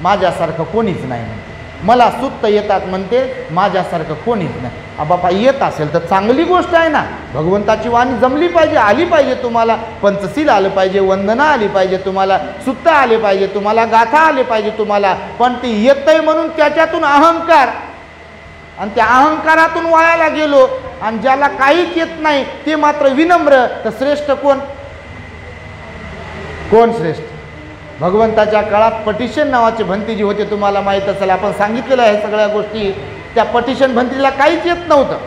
माझ्यासारखं कोणीच नाही म्हणते, मला सुत्त येतात म्हणते, माझ्यासारखं कोणीच नाही. बापा येत असेल तर चांगली गोष्ट आहे ना, भगवंताची वाणी जमली पाहिजे, आली पाहिजे तुम्हाला, पंचशील आलं पाहिजे, वंदना आली पाहिजे तुम्हाला, सुत्त आले पाहिजे तुम्हाला, गाथा आले पाहिजे तुम्हाला. पण ते येतंय म्हणून त्याच्यातून अहंकार, आणि त्या अहंकारातून वायाला गेलो, आणि ज्याला काहीच येत नाही ते मात्र विनम्र, तर श्रेष्ठ कोण? कोण श्रेष्ठ? भगवंताच्या काळात पटिशन नावाचे भंतीजी होते, तुम्हाला माहीत असेल, आपण सांगितलेलं आहे सगळ्या गोष्टी. त्या पटिशन भंतीला काहीच येत नव्हतं,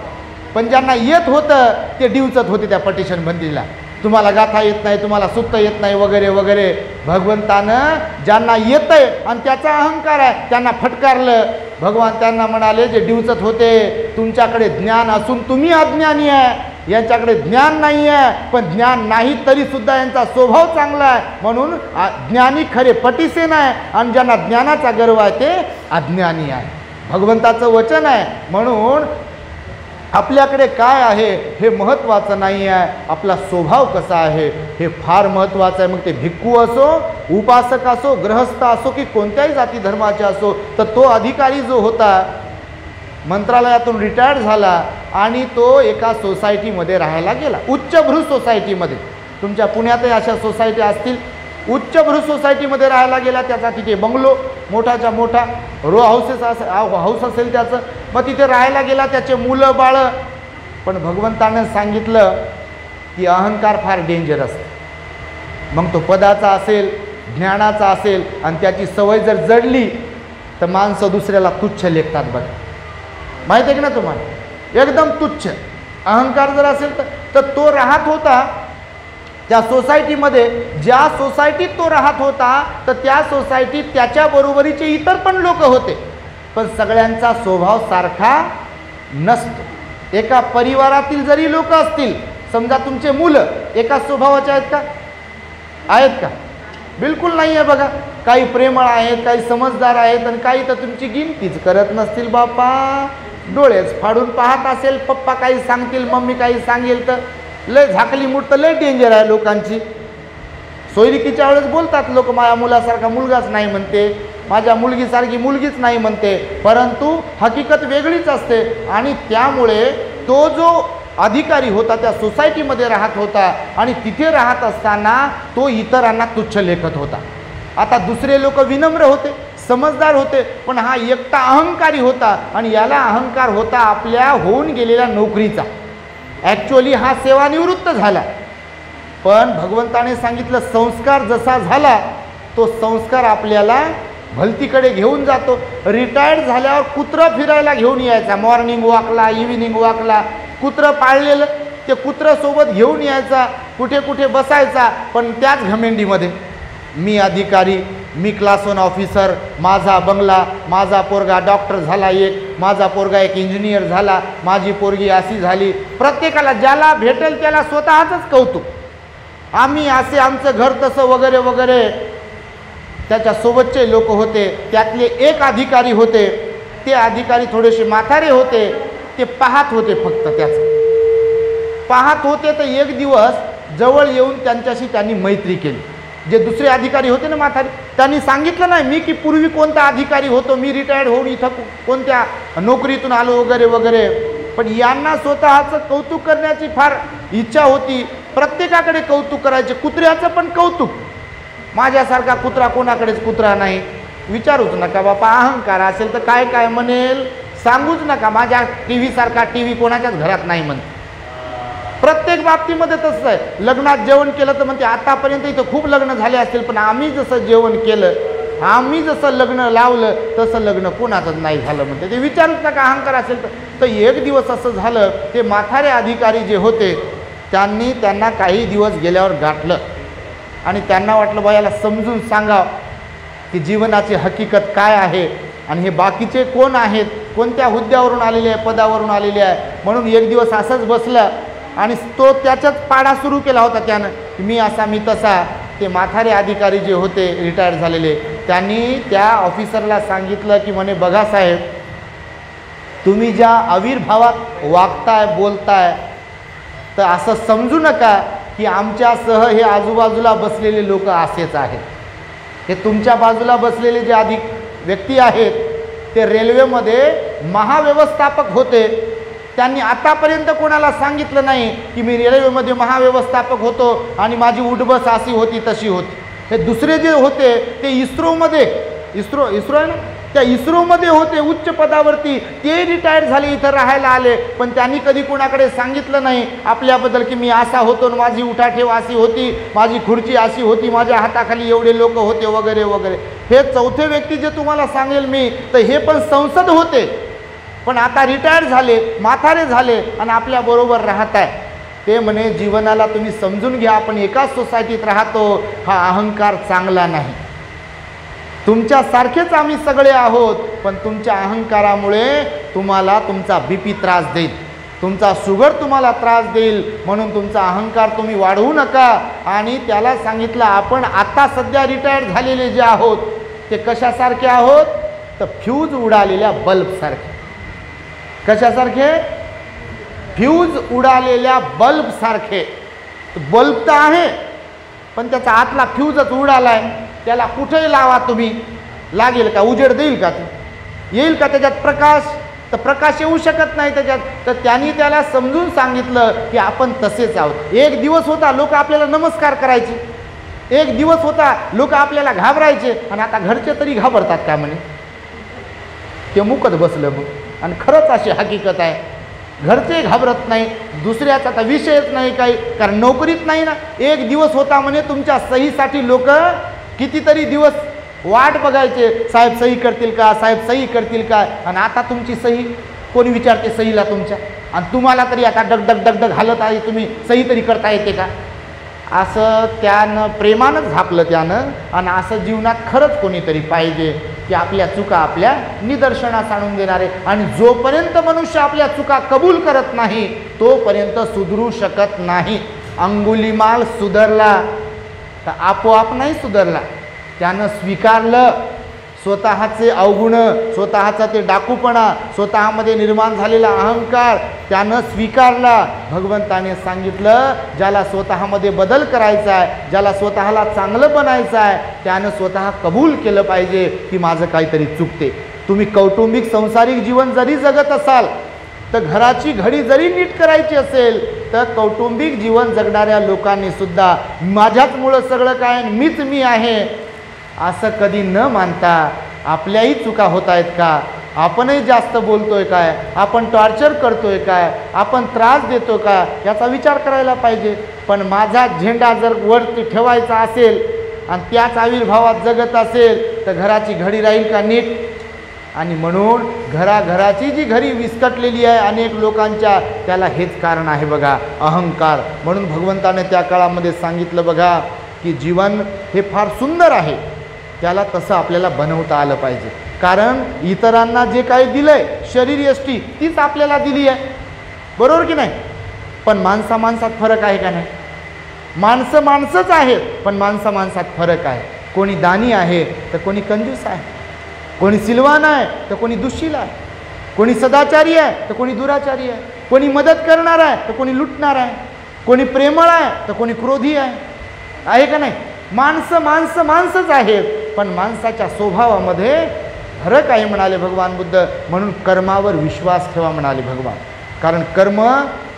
पण ज्यांना येत होतं ते डिवचत होते त्या पटिशन भंतीला. तुम्हाला गाथा येत नाही, तुम्हाला सुत्त येत नाही वगैरे वगैरे. भगवंतानं ज्यांना येतंय आणि त्याचा अहंकार आहे त्यांना फटकारलं. भगवान त्यांना म्हणाले, जे डिवचत होते, तुमच्याकडे ज्ञान असून तुम्ही अज्ञानी आहे, यांच्याकडे ज्ञान नाही आहे, पण ज्ञान नाही तरीसुद्धा यांचा स्वभाव चांगला आहे, म्हणून ज्ञानी खरे पटिसेन आहे, आणि ज्यांना ज्ञानाचा गर्व आहे ते अज्ञानी आहे. भगवंताचं वचन आहे. म्हणून आपल्याकडे काय आहे हे महत्त्वाचं नाही आहे, आपला स्वभाव कसा आहे हे फार महत्त्वाचं आहे. मग ते भिक्खू असो, उपासक असो, गृहस्थ असो की कोणत्याही जाती धर्माचे असो. तर तो अधिकारी जो होता मंत्रालयातून रिटायर्ड झाला आणि तो एका सोसायटीमध्ये राहायला गेला, उच्चभ्रू सोसायटीमध्ये. तुमच्या पुण्यातही अशा सोसायटी असतील. उच्चभ्रू सोसायटीमध्ये राहायला गेला, त्याचा तिथे बंगलो मोठाच्या मोठा रो हाऊस असेल त्याचं. मग तिथे राहायला गेला, त्याचे मुलं बाळं. पण भगवंतानं सांगितलं की अहंकार फार डेंजरस. मग तो पदाचा असेल, ज्ञानाचा असेल, आणि त्याची सवय जर जडली तर माणसं दुसऱ्याला तुच्छ लेखतात. बघा, माहीत आहे की ना तुम्हाला, एकदम तुच्छ. अहंकार जर असेल तर तो राहत होता त्या सोसायटीमध्ये. ज्या सोसायटीत तो राहत होता तर त्या सोसायटीत त्याच्या बरोबरीचे इतर पण लोक होते, पण सगळ्यांचा स्वभाव सारखा नसतो. एका परिवारातील जरी लोक असतील, समजा तुमचे मुलं एका स्वभावाचे आहेत का? आहेत का? बिलकुल नाही आहे. बघा, काही प्रेमळ आहेत, काही समजदार आहेत, आणि काही तर तुमची गिनतीच करत नसतील. बापा डोळेच फाडून पाहत असेल, पप्पा काही सांगतील, मम्मी काही सांगेल तर लय झाकली मूठ, तर लय डेंजर आहे लोकांची. सोयरिकीच्या वेळेस बोलतात लोक, माझ्या मुलासारखा मुलगाच नाही म्हणते, माझ्या मुलगीसारखी मुलगीच नाही म्हणते, परंतु हकीकत वेगळीच असते. आणि त्यामुळे तो जो अधिकारी होता त्या सोसायटीमध्ये राहत होता, आणि तिथे राहत असताना तो इतरांना तुच्छ लेखत होता. आता दुसरे लोक विनम्र होते, समजदार होते, पण हा एकटा अहंकारी होता. आणि याला अहंकार होता आपल्या होऊन गेलेल्या नोकरीचा. ॲक्च्युअली हा सेवानिवृत्त झाला, पण भगवंताने सांगितलं संस्कार जसा झाला तो संस्कार आपल्याला भलतीकडे घेऊन जातो. रिटायर्ड झाल्यावर कुत्रं फिरायला घेऊन यायचा, मॉर्निंग वॉकला, इव्हिनिंग वॉकला. कुत्रं पाळलेलं ते कुत्रंसोबत घेऊन यायचा, कुठे कुठे बसायचा, पण त्याच घमेंडीमध्ये मी अधिकारी, मी क्लास 1 ऑफिसर, माझा बंगला, माझा पोरगा डॉक्टर झाला एक, माझा पोरगा एक इंजिनियर झाला, माझी पोरगी अशी झाली. प्रत्येकाला ज्याला भेटेल त्याला स्वतःचंच कौतुक, आम्ही असे, आमचं घर तसं वगैरे वगैरे. त्याच्यासोबतचे लोक होते, त्यातले एक अधिकारी होते, ते अधिकारी थोडेसे म्हातारे होते, ते पाहत होते, फक्त त्याचं पाहत होते. तर एक दिवस जवळ येऊन त्यांच्याशी त्यांनी मैत्री केली. जे दुसरे अधिकारी होते ना म्हातारे, त्यांनी सांगितलं नाही मी की पूर्वी कोणता अधिकारी होतो, मी रिटायर्ड होऊन इथं कोणत्या नोकरीतून आलो वगैरे वगैरे. पण यांना स्वतःचं कौतुक करण्याची फार इच्छा होती. प्रत्येकाकडे कौतुक करायचे, कुत्र्याचं पण कौतुक. माझ्यासारखा कुत्रा कोणाकडेच कुत्रा नाही. विचारूच नका बापा, अहंकार असेल तर काय काय म्हणेल सांगूच नका. माझ्या टी व्हीसारखा टी व्ही कोणाच्याच घरात नाही म्हणते. प्रत्येक बाबतीमध्ये तसं आहे. लग्नात जेवण केलं तर म्हणते आतापर्यंत इथं खूप लग्न झाले असतील, पण आम्ही जसं जेवण केलं, आम्ही जसं लग्न लावलं तसं लग्न कोणाचंच नाही झालं म्हणते. ते विचारूच नका, अहंकार असेल तर. एक दिवस असं झालं, ते म्हातारे अधिकारी जे होते त्यांना काही दिवस गेल्यावर गाठलं, आणि त्यांना वाटलं बा याला समजून सांगावं की जीवनाची हकीकत काय आहे, आणि हे बाकीचे कोण आहेत, कोणत्या हुद्द्यावरून आलेले आहे, पदावरून आलेले आहे. म्हणून एक दिवस असंच बसला, आणि तो त्याच्याच पाडा सुरू केला होता त्यानं, मी असा मी तसा. ते म्हातारे अधिकारी जे होते रिटायर झालेले, त्यांनी त्या ऑफिसरला सांगितलं की म्हणे बघा साहेब, तुम्ही ज्या आविर्भावात वागताय बोलताय तर असं समजू नका की आमच्यासह हे आजूबाजूला बसलेले लोक असेच आहेत. हे तुमच्या बाजूला बसलेले जे अधिक व्यक्ती आहेत ते रेल्वेमध्ये महाव्यवस्थापक होते. त्यांनी आतापर्यंत कोणाला सांगितलं नाही की मी रेल्वेमध्ये महाव्यवस्थापक होतो आणि माझी उठबस अशी होती तशी होती. हे दुसरे जे होते ते इस्रोमध्ये इस्रो आहे ना, त्या इस्रोमध्ये होते उच्च पदावरती. ते रिटायर झाले, इथं राहायला आले, पण त्यांनी कधी कोणाकडे सांगितलं नाही आपल्याबद्दल की मी असा होतो, माझी उठाठेव अशी होती, माझी खुर्ची अशी होती, माझ्या हाताखाली एवढे लोक होते वगैरे वगैरे. हे चौथे व्यक्ती जे तुम्हाला सांगेल मी, तर हे पण संसद होते, पण आता रिटायर झाले, म्हातारे झाले आणि आपल्याबरोबर राहत आहे. ते म्हणे जीवनाला तुम्ही समजून घ्या, आपण एकाच सोसायटीत राहतो, हा अहंकार चांगला नाही. तुमच्यासारखेच आम्ही सगळे आहोत, पण तुमच्या अहंकारामुळे तुम्हाला तुमचा बीपी त्रास देईल, तुमचा शुगर तुम्हाला त्रास देईल, म्हणून तुमचा अहंकार तुम्ही वाढवू नका. आणि त्याला सांगितलं आपण आता सध्या रिटायर झालेले जे आहोत ते कशासारखे आहोत, तर फ्यूज उडालेल्या बल्बसारखे. कशासारखे? फ्यूज उडालेल्या बल्बसारखे. बल्ब तर आहे पण त्याचा आतला फ्यूजच उडालाय. त्याला कुठेही लावा तुम्ही, लागेल का? उजेड देईल का? येईल का त्याच्यात प्रकाश? तर प्रकाश येऊ शकत नाही त्याच्यात. तर त्यांनी त्याला समजून सांगितलं की आपण तसेच आहोत. एक दिवस होता लोक आपल्याला नमस्कार करायचे, एक दिवस होता लोक आपल्याला घाबरायचे, आणि आता घरचे तरी घाबरतात का म्हणे? ते मुकत बसलं मग. आणि खरंच अशी हकीकत आहे, घरचे घाबरत नाही, दुसऱ्याचा तर विषयच नाही काही, कारण नोकरीत नाही ना. एक दिवस होता म्हणे तुमच्या सहीसाठी लोक कितीतरी दिवस वाट बघायचे, साहेब सही करतील का, साहेब सही करतील का. आणि आता तुमची सही कोणी विचारते सहीला तुमच्या? आणि तुम्हाला तरी आता डगडग डगडग हालत आहे, तुम्ही सही तरी करता येते का? असं त्यानं प्रेमानं झापलं त्यानं. आणि असं जीवनात खरंच कोणीतरी पाहिजे की आपल्या चुका आपल्या निदर्शनास आणून देणारे. आणि जोपर्यंत मनुष्य आपल्या चुका कबूल करत नाही तोपर्यंत सुधरू शकत नाही. अंगुलीमाल सुधारला तर आपोआप नाही सुधारला, त्यानं स्वीकारलं स्वतःचे अवगुण, स्वतःचा ते डाकूपणा, स्वतःमध्ये निर्माण झालेला अहंकार त्यानं स्वीकारला. भगवंताने सांगितलं ज्याला स्वतःमध्ये बदल करायचा आहे, ज्याला स्वतःला चांगलं बनायचं आहे, त्यानं स्वतः कबूल केलं पाहिजे की माझं काहीतरी चुकते. तुम्ही कौटुंबिक संसारिक जीवन जरी जगत असाल तर घराची घडी जरी नीट करायची असेल तर कौटुंबिक जीवन जगणाऱ्या लोकांनी सुद्धा माझ्याचमुळं सगळं काय, मीच मी आहे असं कधी न मानता आपल्याही चुका होत आहेत का, आपणही जास्त बोलतोय काय, आपण टॉर्चर करतोय काय, आपण त्रास देतो का, याचा विचार करायला पाहिजे. पण माझा झेंडा जर वरती ठेवायचा असेल आणि त्याच आविर्भावात जगत असेल तर घराची घडी राहील का नीट? आणि म्हणून घराघराची जी घडी विस्कटलेली आहे अनेक लोकांच्या, त्याला हेच कारण आहे बघा, अहंकार. म्हणून भगवंताने त्या काळामध्ये सांगितलं बघा की जीवन हे फार सुंदर आहे, त्याला तसं आपल्याला बनवता आलं पाहिजे. कारण इतरांना जे काही दिलंय शरीर यष्टी तीच आपल्याला दिली आहे, बरोबर की नाही? पण माणसात फरक आहे का नाही? माणसं माणसंच आहेत, पण माणसात फरक आहे. कोणी दानी आहे तर कोणी कंजूस आहे, कोणी सिलवान आहे तर कोणी दुःशील आहे, कोणी सदाचारी आहे तर कोणी दुराचारी आहे, कोणी मदत करणार आहे तर कोणी लुटणार आहे, कोणी प्रेमळ आहे तर कोणी क्रोधी आहे का नाही? माणसंच आहेत, पण माणसाच्या स्वभावामध्ये फरक आहे म्हणाले भगवान बुद्ध. म्हणून कर्मावर विश्वास ठेवा म्हणाले भगवान. कारण कर्म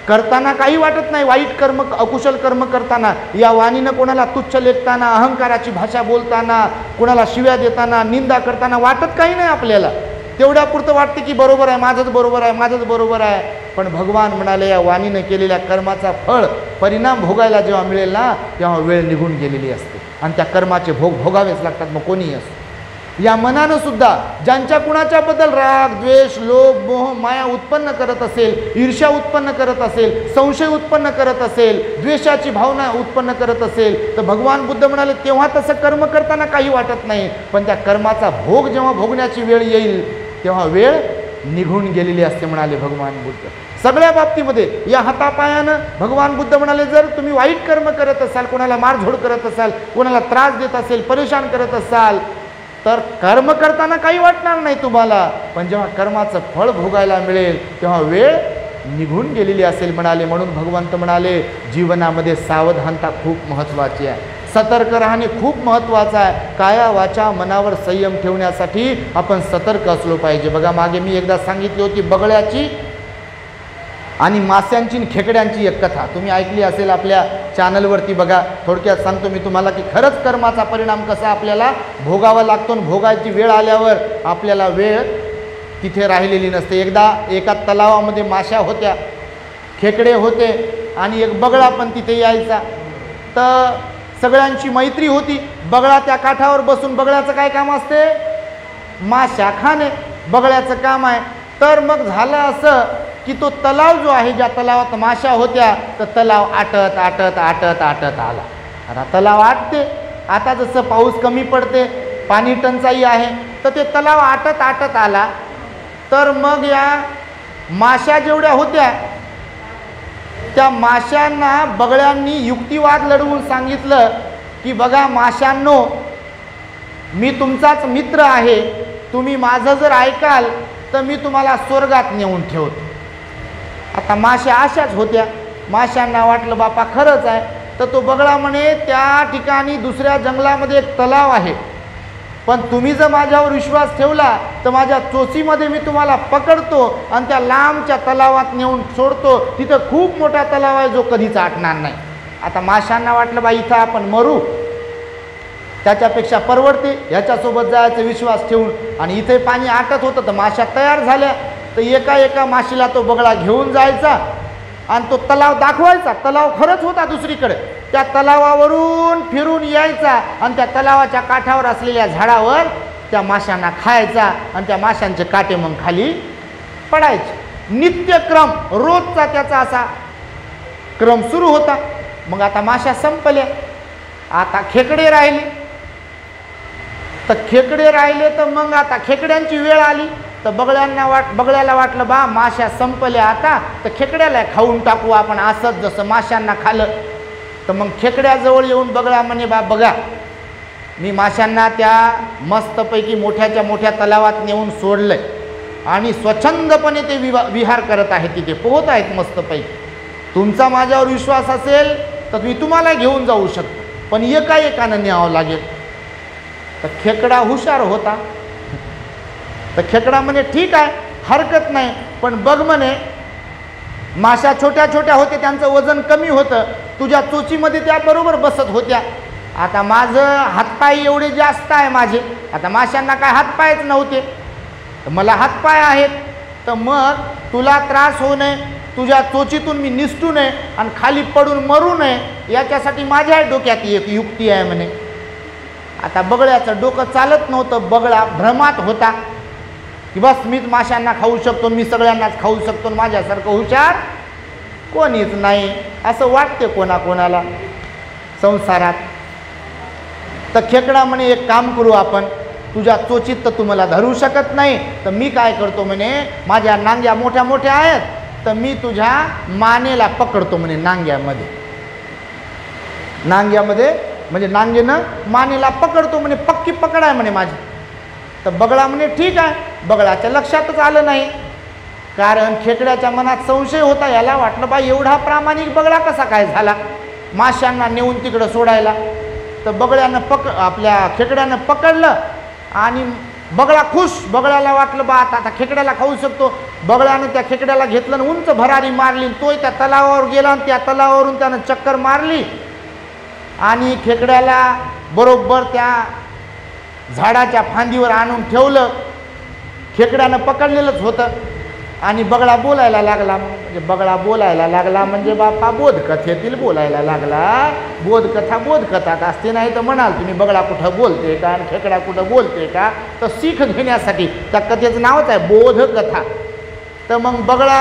करताना काही वाटत नाही, वाईट कर्म अकुशल कर्म करताना, या वाणीनं कोणाला तुच्छ लेखताना, अहंकाराची भाषा बोलताना, कोणाला शिव्या देताना, निंदा करताना वाटत काही नाही आपल्याला. तेवढ्यापुरतं वाटते की बरोबर आहे, माझंच बरोबर आहे, माझंच बरोबर आहे. पण भगवान म्हणाले या वाणीनं केलेल्या कर्माचा फळ परिणाम भोगायला जेव्हा मिळेल ना तेव्हा वेळ निघून गेलेली असते आणि त्या कर्माचे भोग भोगावेच लागतात, मग कोणीही असो. या मनानं सुद्धा ज्यांच्या कुणाच्याबद्दल राग, द्वेष, लोभ, मोह, माया उत्पन्न करत असेल, ईर्ष्या उत्पन्न करत असेल, संशय उत्पन्न करत असेल, द्वेषाची भावना उत्पन्न करत असेल, तर भगवान बुद्ध म्हणाले तेव्हा तसं कर्म करताना काही वाटत नाही, पण त्या कर्माचा भोग जेव्हा भोगण्याची वेळ येईल तेव्हा वेळ निघून गेलेली असते म्हणाले भगवान बुद्ध. सगळ्या बाबतीमध्ये या हातापायानं भगवान बुद्ध म्हणाले जर तुम्ही वाईट कर्म करत असाल, कोणाला मारझोड करत असाल, कोणाला त्रास देत असेल, परेशान करत असाल, तर कर्म करताना काही वाटणार नाही तुम्हाला, पण जेव्हा कर्माचं फळ भोगायला मिळेल तेव्हा वेळ निघून गेलेली असेल म्हणाले. म्हणून भगवंत म्हणाले जीवनामध्ये सावधानता खूप महत्त्वाची आहे. सतर्क राहणे खूप महत्त्वाचं आहे. काया वाचा मनावर संयम ठेवण्यासाठी आपण सतर्क असलो पाहिजे. बघा, मागे मी एकदा सांगितली होती बगळ्याची आणि मास्यांची आणि खेकड्यांची एक कथा तुम्ही ऐकली असेल आपल्या चॅनलवरती. बघा, थोडक्यात सांगतो मी तुम्हाला की खरंच कर्माचा परिणाम कसा आपल्याला भोगावा लागतो आणि भोगायची वेळ आल्यावर आपल्याला वेळ तिथे राहिलेली नसते. एकदा एका तलावामध्ये माश्या होत्या, खेकडे होते आणि एक बगळा पण तिथे यायचा. तर सगळ्यांची मैत्री होती. बगळा त्या काठावर बसून, बगळ्याचं काय काम असते? माश्या खाणे बगळ्याचं काम आहे. तर मग झालं असं की तो तलाव जो आहे, ज्या तलावात माश्या होत्या, तर तलाव आटत आटत आटत आटत आला. आता तलाव आटते, आता जसं पाऊस कमी पडते, पाणी टंचाई आहे, तर ते तलाव आटत आटत आला. तर मग या माश्या जेवढ्या होत्या त्या माश्यांना बगळ्यांनी युक्तिवाद लढवून सांगितलं की बघा माश्यांनो, मी तुमचाच मित्र आहे, तुम्ही माझं जर ऐकाल तर मी तुम्हाला स्वर्गात नेऊन ठेवतो. आता माश्या अशाच होत्या. माश्यांना वाटलं बापा खरंच आहे. तर तो बगळा म्हणे त्या ठिकाणी दुसऱ्या जंगलामध्ये एक तलाव आहे, पण तुम्ही जर माझ्यावर विश्वास ठेवला तर माझ्या चोचीमध्ये मी तुम्हाला पकडतो आणि त्या लांबच्या तलावात नेऊन सोडतो. तिथं खूप मोठा तलाव आहे जो कधीच आटणार नाही. आता माशांना वाटलं बा इथं आपण मरू, त्याच्यापेक्षा परवडते ह्याच्यासोबत जायचा विश्वास ठेवून. आणि इथे पाणी आटत होतं तर माश्या तयार झाल्या. तर एका एका माशीला तो बगळा घेऊन जायचा आणि तो तलाव दाखवायचा. तलाव खरंच होता दुसरीकडे. त्या तलावावरून फिरून यायचा आणि त्या तलावाच्या काठावर असलेल्या झाडावर त्या माशांना खायचा आणि त्या माशांचे काटे मग खाली पडायचे. नित्यक्रम रोजचा त्याचा असा क्रम सुरू होता. मग आता माश्या संपल्या, आता खेकडे राहिले. तर खेकडे राहिले तर मग आता खेकड्यांची वेळ आली. तर बगळ्याला वाटलं बा माश्या संपल्या आता, तर खेकड्याला खाऊन टाकू आपण असंच जसं माश्यांना खाल्लं. तर मग खेकड्याजवळ येऊन बगळा म्हणे बा बघा, मी माश्यांना त्या मस्तपैकी मोठ्याच्या मोठ्या तलावात नेऊन सोडलंय आणि स्वच्छंदपणे ते विहार करत आहेत, तिथे पोहत आहेत मस्तपैकी. तुमचा माझ्यावर विश्वास असेल तर मी तुम्हाला घेऊन जाऊ शकतो, पण एका एकानं न्यावं लागेल. तर खेकडा हुशार होता. तर खेकडा म्हणे ठीक आहे, हरकत नाही, पण बघ म्हणे माश्या छोट्या छोट्या होत्या, त्यांचं वजन कमी होतं, तुझ्या चोचीमध्ये त्या बरोबर बसत होत्या. आता माझं हातपाय एवढे जास्त आहे माझे, आता माश्यांना काय हातपायच नव्हते, तर मला हातपाय आहेत. तर मग तुला त्रास होऊ नये, तुझ्या चोचीतून मी निसटू नये आणि खाली पडून मरू नये, याच्यासाठी माझ्या डोक्यात एक युक्ती आहे म्हणे. आता बगळ्याचं डोकं चालत नव्हतं. बगळा भ्रमात होता की बस मीच माशांना खाऊ शकतो, मी सगळ्यांनाच खाऊ शकतो, माझ्यासारखं हुशार कोणीच नाही, असं वाटते कोणाकोणाला संसारात. तर खेकडा म्हणे एक काम करू आपण, तुझ्या चोचीत तर तुम्हाला धरू शकत नाही, तर मी काय करतो म्हणे, माझ्या नांग्या मोठ्या मोठ्या आहेत, तर मी तुझ्या मानेला पकडतो म्हणे. नांग्यामध्ये म्हणजे नांगेनं मानेला पकडतो म्हणे, पक्की पकड आहे म्हणे माझी. तर बगळा म्हणे ठीक आहे. बगळाच्या लक्षातच आलं नाही, कारण खेकड्याच्या मनात संशय होता. याला वाटलं बा एवढा प्रामाणिक बगळा कसा काय झाला माश्यांना नेऊन तिकडं सोडायला. तर बगळ्यानं आपल्या खेकड्यानं पकडलं आणि बगळा खुश. बगळ्याला वाटलं बा आता खेकड्याला खाऊ शकतो. बगळ्यानं त्या खेकड्याला घेतलं आणि उंच भरारी मारली. तोही त्या तलावावर गेला आणि त्या तलावावरून त्यानं चक्कर मारली आणि खेकड्याला बरोबर त्या झाडाच्या फांदीवर आणून ठेवलं. खेकड्यानं पकडलेलंच होतं आणि बगळा बोलायला लागला. म्हणजे बगळा बोलायला लागला म्हणजे बापा बोधकथेतील बोलायला लागला. बोधकथाच असते, नाही तर म्हणाल तुम्ही बगळा कुठं बोलते का आणि खेकडा कुठं बोलते का, तर सीख घेण्यासाठी त्या कथेचं नावच आहे बोधकथा. तर मग बगळा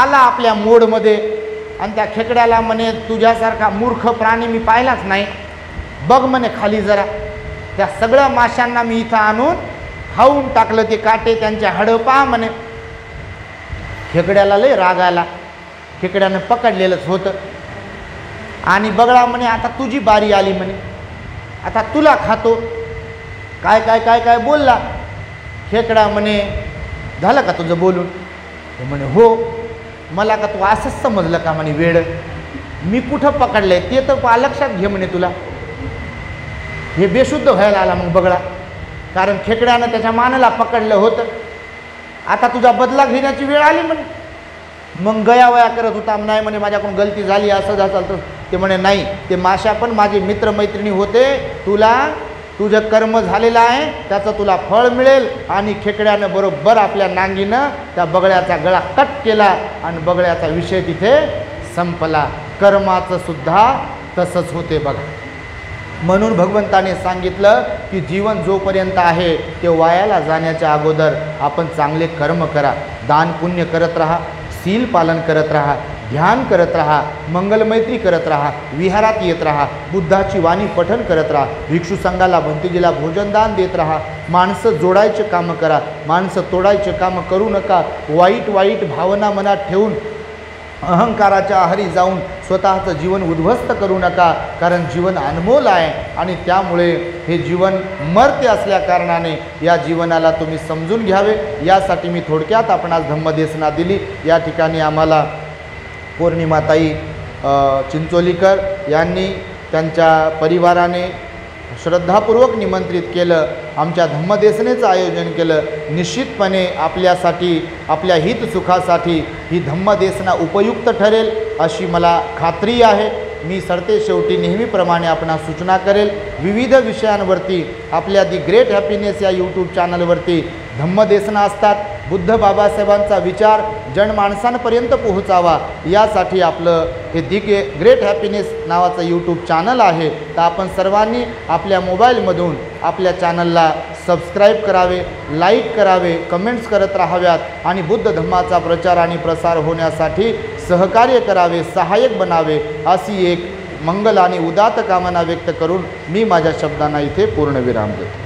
आला आपल्या मोडमध्ये आणि त्या खेकड्याला म्हणे तुझ्यासारखा मूर्ख प्राणी मी पाहिलाच नाही, बघ म्हणे खाली जरा. त्या सगळ्या माशांना मी इथं आणून खाऊन टाकलं, ते काटे त्यांचे हाडं पहा म्हणे. खेकड्याला लय राग आला, खेकड्यानं पकडलेलंच होतं. आणि बगळा म्हणे आता तुझी बारी आली म्हणे, आता तुला खातो. काय काय काय काय बोलला. खेकडा म्हणे झालं का तुझं बोलून. म्हणे हो. मला का तू असंच समजलं का म्हणे वेड, मी कुठं पकडलंय ते तर लक्षात घे म्हणे तुला. हे बेशुद्ध व्हायला आला मग बगळा, कारण खेकड्यानं त्याच्या मानाला पकडलं होतं. आता तुझा बदला घेण्याची वेळ आली म्हणे. मग गयावया करत होता, नाही म्हणे माझ्याकडून गलती झाली, असं झालं तर. ते म्हणे नाही, ते माशा पण माझे मित्रमैत्रिणी होते, तुला तुझं कर्म झालेलं आहे त्याचं तुला फळ मिळेल. आणि खेकड्यानं बरोबर आपल्या नांगीनं त्या बगळ्याचा गळा कट केला आणि बगळ्याचा विषय तिथे संपला. कर्माचं सुद्धा तसंच होते बघा. म्हणून भगवंताने सांगितलं की जीवन जोपर्यंत आहे ते वायाला जाण्याच्या अगोदर आपण चांगले कर्म करा, दान पुण्य करत राहा, शील पालन करत राहा, ध्यान करत राहा, मंगलमैत्री करत राहा, विहारात येत राहा, बुद्धाची वाणी पठन करत राहा, भिक्षू संघाला भंतेजीला भोजनदान देत राहा. माणसं जोडायचे कामं करा, माणसं तोडायचे कामं करू नका. वाईट वाईट भावना मनात ठेवून अहंकाराच्या आहारी जाऊन स्वतःचं जीवन उद्ध्वस्त करू नका, कारण जीवन अनमोल आहे आणि त्यामुळे हे जीवन मर्त्य असल्या कारणाने या जीवनाला तुम्ही समजून घ्यावे. यासाठी मी थोडक्यात आपणास धम्मदेशना दिली. या ठिकाणी आम्हाला पौर्णिमाताई चिंचोलीकर यांनी त्यांच्या परिवाराने श्रद्धापूर्वक निमंत्रित केलं, आमच्या धम्मदेशनेचं आयोजन केलं. निश्चितपणे आपल्यासाठी, आपल्या हितसुखासाठी ही धम्मदेशना उपयुक्त ठरेल अशी मला खात्री आहे. मी सरतेशेवटी नेहमीप्रमाणे आपणास सूचना करेल, विविध विषयांवरती आपल्या दी ग्रेट हॅपीनेस या यूट्यूब चॅनलवरती धम्मदेशना असतात. बुद्ध बाबासाहेबांचा विचार जनमानसांपर्यंत पोहोचावा यासाठी आपलं हे दी ग्रेट हॅपीनेस नावाचं यूट्यूब चॅनल आहे. तर आपण सर्वांनी आपल्या मोबाईलमधून आपल्या चॅनलला सबस्क्राईब करावे, लाईक करावे, कमेंट्स करत राहाव्यात आणि बुद्ध धम्माचा प्रचार आणि प्रसार होण्यासाठी सहकार्य करावे, सहाय्यक बनावे अशी एक मंगल आणि उदात्त कामना व्यक्त करून मी माझ्या शब्दांना इथे पूर्णविराम देतो.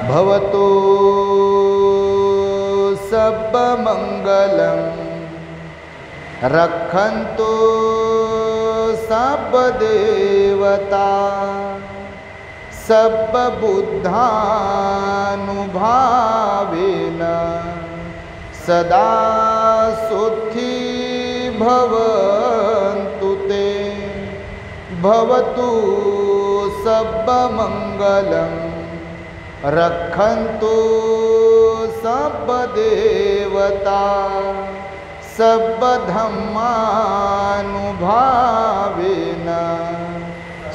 भवतो सब मंगलम रक्षन्तु सब देवता सब बुद्धानुभावेन सदा सुखी भवन्तु ते. भवतु सब मंगलम रक्षन्तु सब देवता सब धम्मानुभावेन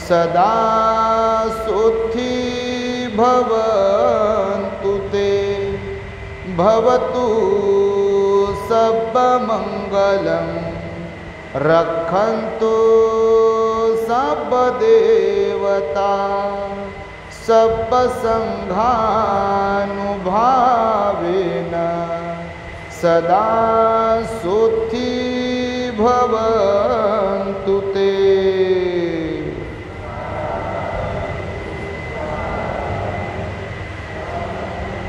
सदा सुखी भवन्तु ते. भवतु सब मंगलम रक्षन्तु सब देवता सब संघानुभावेन सदा सुखी भवन्तु ते.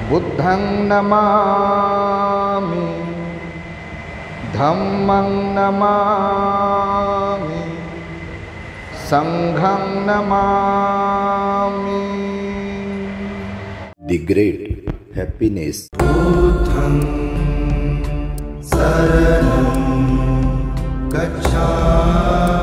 बुद्धं नमामि, धम्मं नमामि, संघं नमामि. The Great Happiness. बुद्धं शरणं गच्छामि.